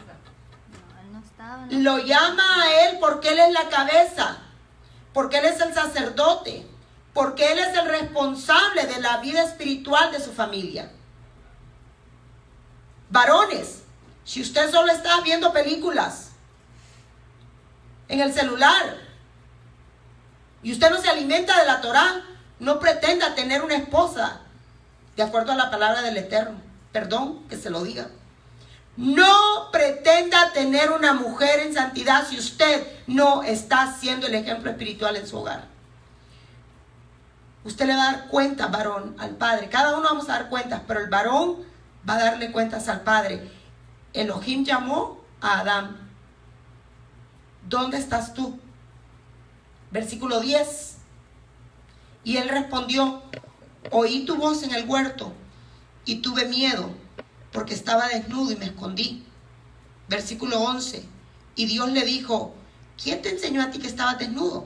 No, él no estaba. en Lo llama a él porque él es la cabeza, porque él es el sacerdote, porque él es el responsable de la vida espiritual de su familia. Varones, si usted solo está viendo películas en el celular y usted no se alimenta de la Torá, no pretenda tener una esposa de acuerdo a la palabra del Eterno. Perdón que se lo diga. No pretenda tener una mujer en santidad si usted no está siendo el ejemplo espiritual en su hogar. Usted le va a dar cuentas, varón, al Padre. Cada uno vamos a dar cuentas, pero el varón va a darle cuentas al Padre. Elohim llamó a Adán. ¿Dónde estás tú? Versículo 10. Y él respondió: oí tu voz en el huerto y tuve miedo, porque estaba desnudo y me escondí. Versículo 11. Y Dios le dijo: ¿quién te enseñó a ti que estabas desnudo?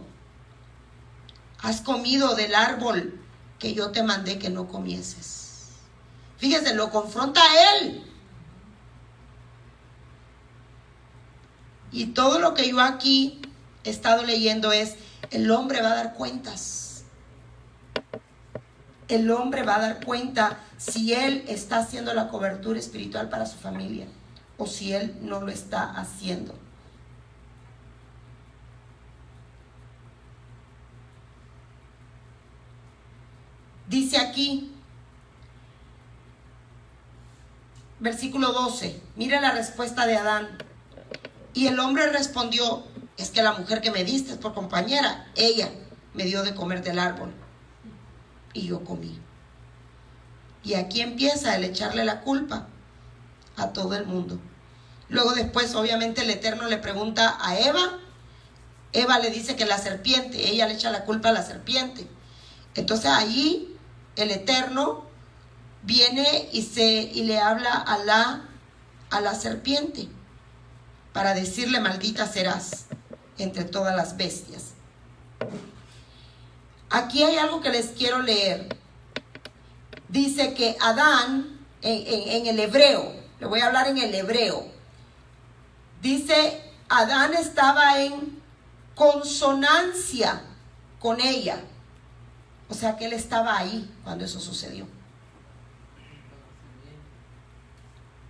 Has comido del árbol que yo te mandé que no comieses. Fíjese, lo confronta a él. Y todo lo que yo aquí he estado leyendo es: el hombre va a dar cuentas. El hombre va a dar cuenta si él está haciendo la cobertura espiritual para su familia o si él no lo está haciendo. Dice aquí, versículo 12, mira la respuesta de Adán. Y el hombre respondió: es que la mujer que me diste por compañera, ella me dio de comer del árbol y yo comí. Y aquí empieza el echarle la culpa a todo el mundo. Luego después, obviamente, el Eterno le pregunta a Eva. Eva le dice que la serpiente, ella le echa la culpa a la serpiente. Entonces allí el Eterno viene y le habla a la serpiente para decirle: maldita serás entre todas las bestias. Aquí hay algo que les quiero leer. Dice que Adán, en el hebreo, le voy a hablar en el hebreo. Dice, Adán estaba en consonancia con ella. O sea que él estaba ahí cuando eso sucedió.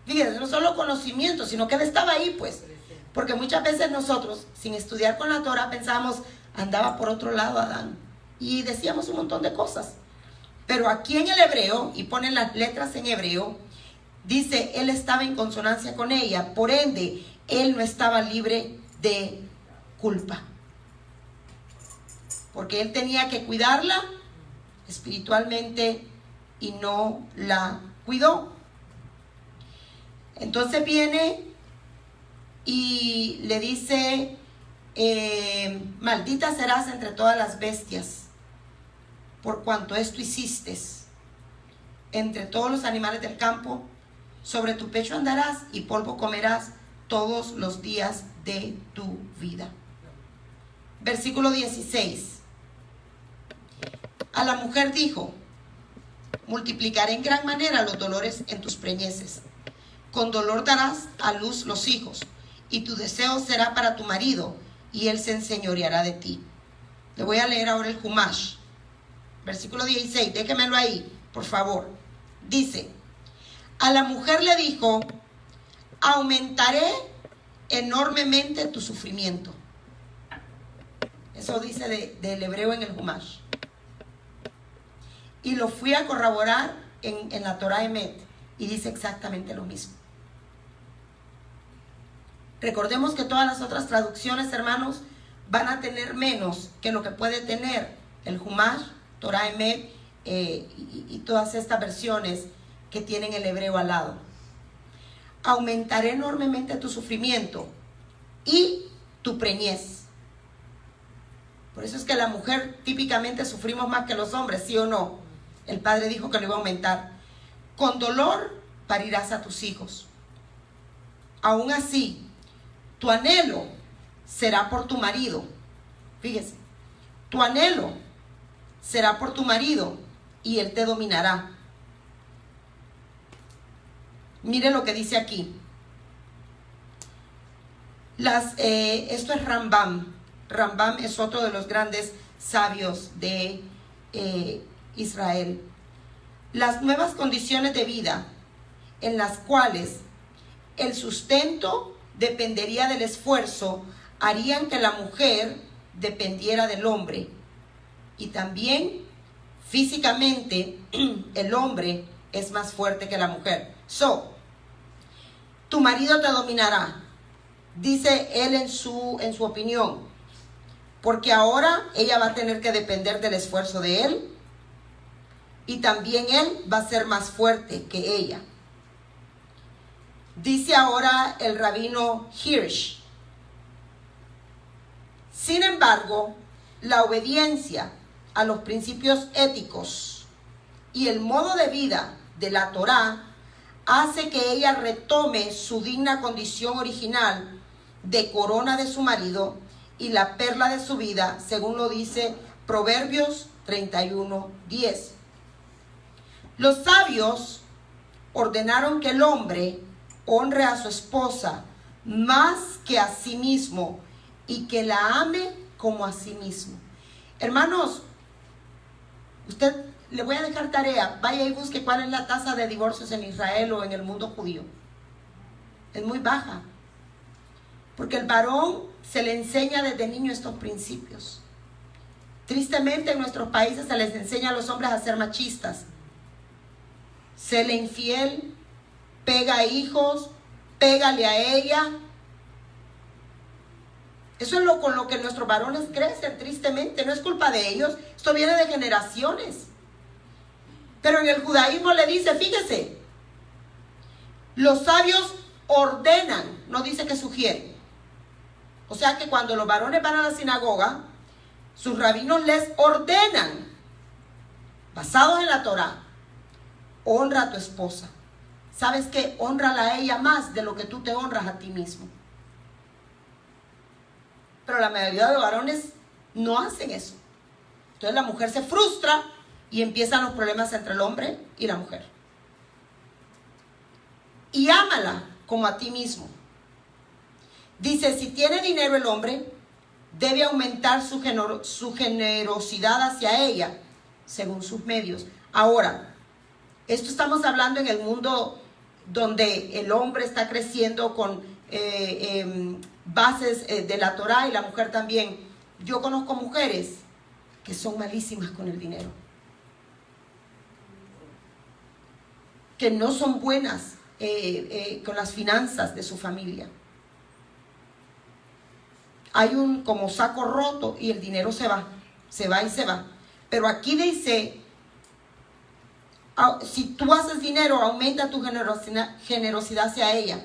Fíjense, no solo conocimiento, sino que él estaba ahí, pues. Porque muchas veces nosotros, sin estudiar con la Torah, pensamos, andaba por otro lado Adán. Y decíamos un montón de cosas. Pero aquí en el hebreo, y ponen las letras en hebreo, dice, él estaba en consonancia con ella. Por ende, él no estaba libre de culpa. Porque él tenía que cuidarla espiritualmente y no la cuidó. Entonces viene y le dice, maldita serás entre todas las bestias, por cuanto esto hiciste. Entre todos los animales del campo, sobre tu pecho andarás y polvo comerás todos los días de tu vida. Versículo 16. A la mujer dijo, multiplicaré en gran manera los dolores en tus preñeces. Con dolor darás a luz los hijos, y tu deseo será para tu marido, y él se enseñoreará de ti. Le voy a leer ahora el Humash. Versículo 16, déjemelo ahí, por favor. Dice, a la mujer le dijo, aumentaré enormemente tu sufrimiento. Eso dice del hebreo en el Humash. Y lo fui a corroborar en la Torah Emet, y dice exactamente lo mismo. Recordemos que todas las otras traducciones, hermanos, van a tener menos que lo que puede tener el Humash, Torah Emet y todas estas versiones que tienen el hebreo al lado. Aumentaré enormemente tu sufrimiento y tu preñez. Por eso es que la mujer típicamente sufrimos más que los hombres, ¿sí o no? El Padre dijo que lo iba a aumentar. Con dolor parirás a tus hijos. Aún así, tu anhelo será por tu marido. Fíjese, tu anhelo será por tu marido y él te dominará. Mire lo que dice aquí. Esto es Rambam. Rambam es otro de los grandes sabios de Israel. Las nuevas condiciones de vida en las cuales el sustento dependería del esfuerzo harían que la mujer dependiera del hombre. Y también físicamente el hombre es más fuerte que la mujer. Tu marido te dominará, dice él en su opinión, porque ahora ella va a tener que depender del esfuerzo de él y también él va a ser más fuerte que ella. Dice ahora el rabino Hirsch: sin embargo, la obediencia a los principios éticos y el modo de vida de la Torá hace que ella retome su digna condición original de corona de su marido y la perla de su vida, según lo dice Proverbios 31:10. Los sabios ordenaron que el hombre honre a su esposa más que a sí mismo y que la ame como a sí mismo. Hermanos, usted, le voy a dejar tarea, vaya y busque cuál es la tasa de divorcios en Israel o en el mundo judío. Es muy baja, porque el varón se le enseña desde niño estos principios. Tristemente en nuestros países se les enseña a los hombres a ser machistas. Séle infiel, pega a hijos, pégale a ella. Eso es con lo que nuestros varones crecen, tristemente. No es culpa de ellos, esto viene de generaciones. Pero en el judaísmo le dice, fíjese, los sabios ordenan, no dice que sugieren. O sea que cuando los varones van a la sinagoga, sus rabinos les ordenan, basados en la Torá: honra a tu esposa. ¿Sabes qué? Hónrala a ella más de lo que tú te honras a ti mismo. Pero la mayoría de los varones no hacen eso. Entonces la mujer se frustra y empiezan los problemas entre el hombre y la mujer. Y ámala como a ti mismo. Dice, si tiene dinero el hombre, debe aumentar su generosidad hacia ella, según sus medios. Ahora, esto estamos hablando en el mundo donde el hombre está creciendo con bases de la Torá y la mujer también. Yo conozco mujeres que son malísimas con el dinero, que no son buenas con las finanzas de su familia. Hay un como saco roto y el dinero se va y se va. Pero aquí dice, si tú haces dinero, aumenta tu generosidad hacia ella.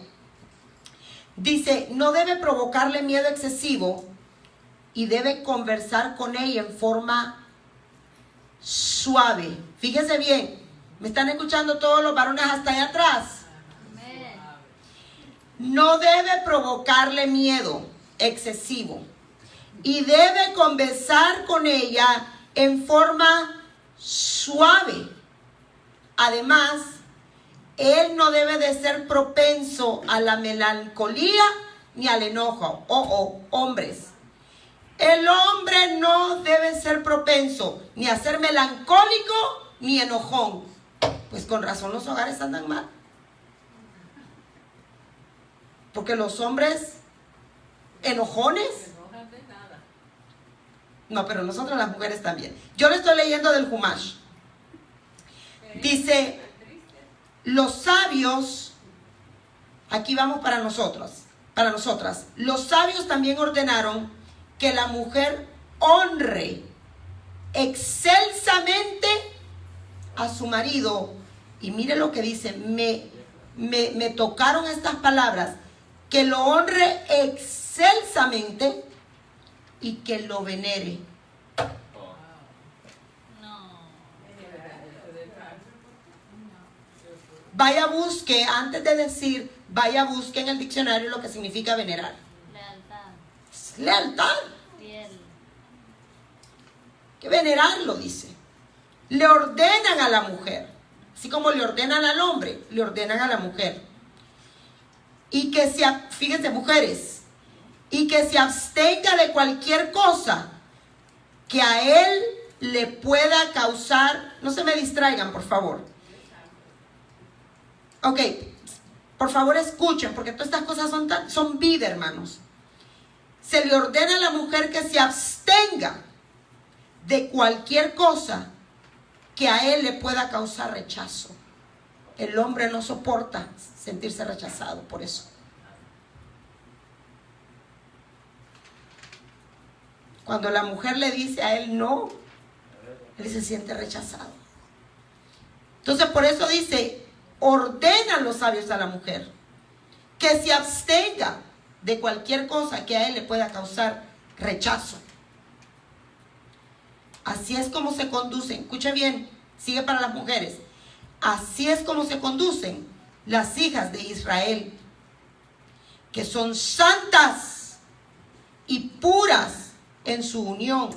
Dice, no debe provocarle miedo excesivo y debe conversar con ella en forma suave. Fíjese bien, ¿me están escuchando todos los varones hasta allá atrás? Amén. No debe provocarle miedo excesivo y debe conversar con ella en forma suave. Además, él no debe de ser propenso a la melancolía ni al enojo. Hombres, el hombre no debe ser propenso ni a ser melancólico ni enojón. Pues con razón los hogares andan mal, porque los hombres enojones. No, pero nosotros las mujeres también. Yo le estoy leyendo del Humash. Dice, los sabios, aquí vamos para nosotras. Los sabios también ordenaron que la mujer honre excelsamente a su marido. Y mire lo que dice, me tocaron estas palabras: que lo honre excelsamente y que lo venere. Vaya busque, antes de decir, vaya busque en el diccionario lo que significa venerar. Lealtad. lealtad. Fiel. Que venerarlo, dice. Le ordenan a la mujer, así como le ordenan al hombre, le ordenan a la mujer. Y que fíjense, mujeres, y que se abstenga de cualquier cosa que a él le pueda causar. No se me distraigan, por favor. Ok, por favor escuchen, porque todas estas cosas son vida, hermanos. Se le ordena a la mujer que se abstenga de cualquier cosa que a él le pueda causar rechazo. El hombre no soporta sentirse rechazado por eso. Cuando la mujer le dice a él no, él se siente rechazado. Entonces por eso dice, ordenan los sabios a la mujer que se abstenga de cualquier cosa que a él le pueda causar rechazo. Así es como se conducen, escuche bien, sigue para las mujeres. Así es como se conducen las hijas de Israel, que son santas y puras en su unión.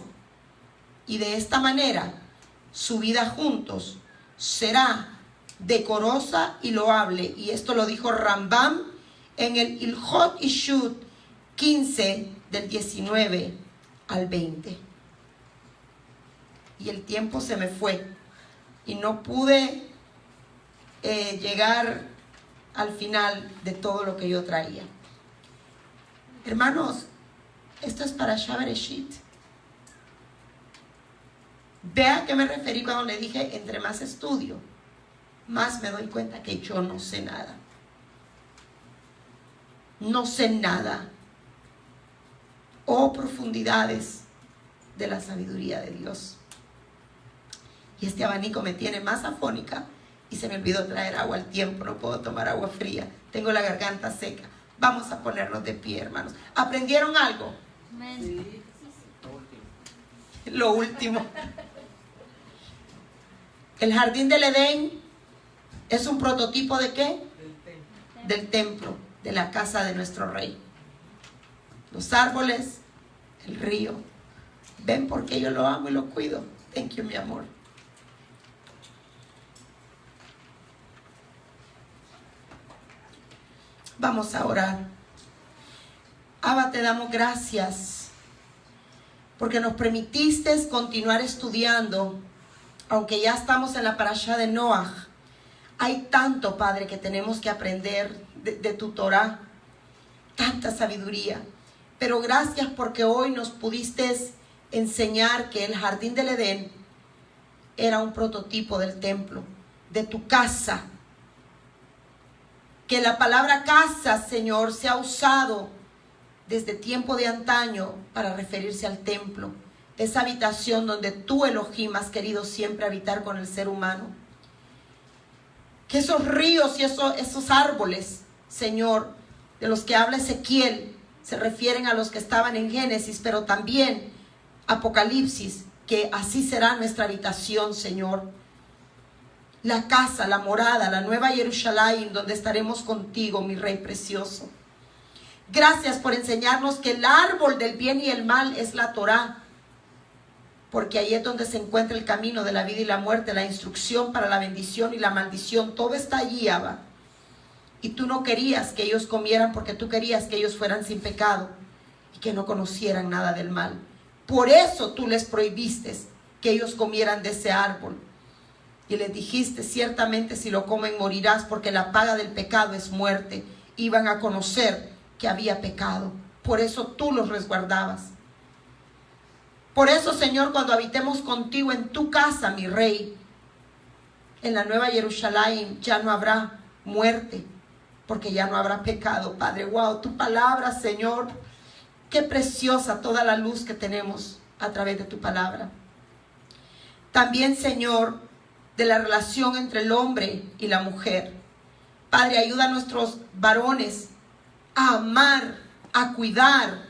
Y de esta manera, su vida juntos será decorosa y loable. Y esto lo dijo Rambam en el Ilhot Ishut 15, del 19 al 20. Y el tiempo se me fue y no pude llegar al final de todo lo que yo traía. Hermanos, esto es para Bereshit. Vea a qué me referí cuando le dije, entre más estudio, más me doy cuenta que yo no sé nada. No sé nada. Oh, profundidades de la sabiduría de Dios. Y este abanico me tiene más afónica y se me olvidó traer agua al tiempo. No puedo tomar agua fría. Tengo la garganta seca. Vamos a ponernos de pie, hermanos. ¿Aprendieron algo? Amén. Lo último. El jardín del Edén es un prototipo ¿de qué? Del templo, de la casa de nuestro rey. Los árboles, el río. ¿Ven por qué yo lo amo y lo cuido? Thank you, mi amor. Vamos a orar. Abba, te damos gracias porque nos permitiste continuar estudiando, aunque ya estamos en la parashá de Noaj. Hay tanto, Padre, que tenemos que aprender de tu Torah, tanta sabiduría. Pero gracias porque hoy nos pudiste enseñar que el jardín del Edén era un prototipo del templo, de tu casa. Que la palabra casa, Señor, se ha usado desde tiempo de antaño para referirse al templo. Esa habitación donde tú, Elohim, has querido siempre habitar con el ser humano. Que esos ríos y esos árboles, Señor, de los que habla Ezequiel, se refieren a los que estaban en Génesis, pero también Apocalipsis, que así será nuestra habitación, Señor. La casa, la morada, la nueva Jerusalén, donde estaremos contigo, mi Rey precioso. Gracias por enseñarnos que el árbol del bien y el mal es la Torá, porque ahí es donde se encuentra el camino de la vida y la muerte, la instrucción para la bendición y la maldición. Todo está allí, Abba. Y tú no querías que ellos comieran porque tú querías que ellos fueran sin pecado y que no conocieran nada del mal. Por eso tú les prohibiste que ellos comieran de ese árbol. Y les dijiste, ciertamente si lo comen morirás, porque la paga del pecado es muerte. Iban a conocer que había pecado. Por eso tú los resguardabas. Por eso, Señor, cuando habitemos contigo en tu casa, mi Rey, en la nueva Jerusalén, ya no habrá muerte, porque ya no habrá pecado, Padre. Wow, tu palabra, Señor, qué preciosa toda la luz que tenemos a través de tu palabra. También, Señor, de la relación entre el hombre y la mujer. Padre, ayuda a nuestros varones a amar, a cuidar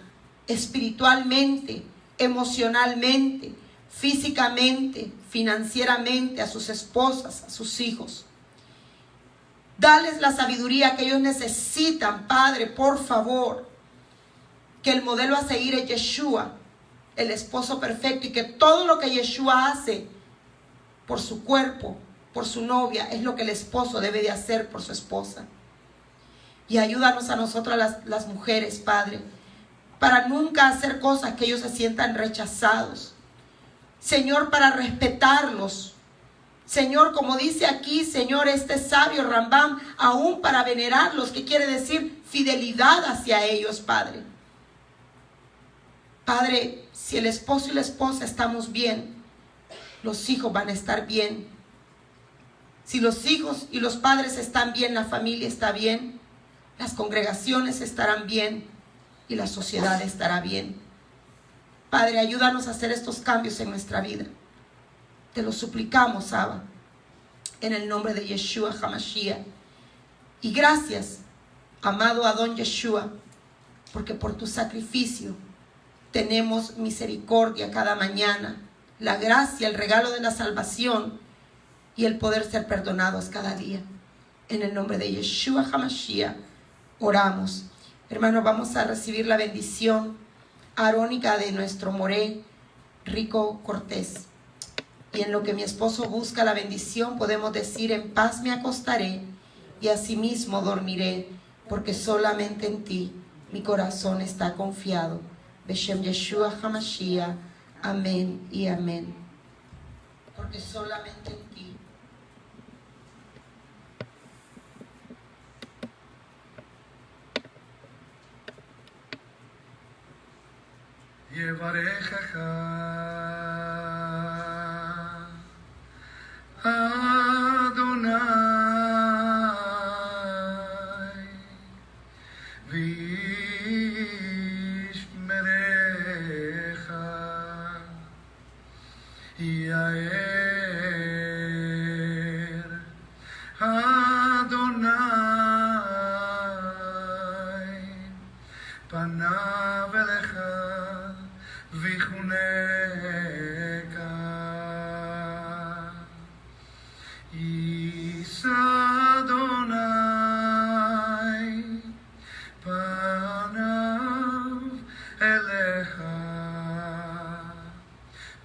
espiritualmente, emocionalmente, físicamente, financieramente a sus esposas, a sus hijos. Dales la sabiduría que ellos necesitan, Padre, por favor. que el modelo a seguir es Yeshua, el esposo perfecto, y que todo lo que Yeshua hace por su cuerpo, por su novia, es lo que el esposo debe de hacer por su esposa. Y ayúdanos a nosotras las mujeres, Padre, para nunca hacer cosas que ellos se sientan rechazados. Señor, para respetarlos. Señor, como dice aquí, Señor, este sabio Rambam, aún para venerarlos, que quiere decir fidelidad hacia ellos, Padre. Padre, si el esposo y la esposa estamos bien, los hijos van a estar bien. Si los hijos y los padres están bien, la familia está bien, las congregaciones estarán bien y la sociedad estará bien. Padre, ayúdanos a hacer estos cambios en nuestra vida. Te lo suplicamos, Abba, en el nombre de Yeshua HaMashiach. Y gracias, amado Adón Yeshua, porque por tu sacrificio tenemos misericordia cada mañana, la gracia, el regalo de la salvación y el poder ser perdonados cada día. En el nombre de Yeshua HaMashiach oramos. Hermanos, vamos a recibir la bendición arónica de nuestro moré Rico Cortés. Y en lo que mi esposo busca la bendición, podemos decir: en paz me acostaré y asimismo dormiré, porque solamente en ti mi corazón está confiado. Beshem Yeshua HaMashiach. Amén y amén. Porque solamente en ti. Adonai v'yishmerecha Yair Adonai panav elecha v'chuneka Is Adonai panav elecha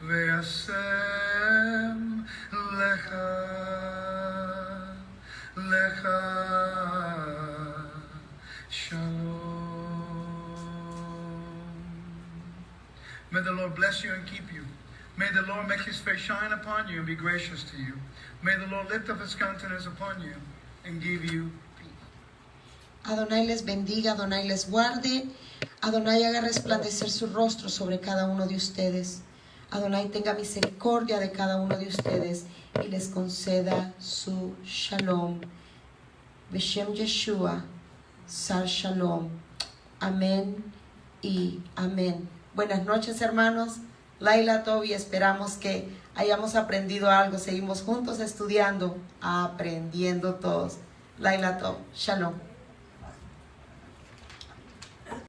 ve'asem lecha lecha shalom. May the Lord bless you and keep you. May the Lord make his face shine upon you and be gracious to you. May the Lord lift up his countenance upon you and give you peace. Adonai les bendiga, Adonai les guarde, Adonai haga resplandecer su rostro sobre cada uno de ustedes. Adonai tenga misericordia de cada uno de ustedes y les conceda su shalom. Beshem Yeshua, Sar Shalom. Amén y amén. Buenas noches, hermanos. Laila Tov, y esperamos que hayamos aprendido algo. Seguimos juntos estudiando, aprendiendo todos. Laila Tov. Shalom.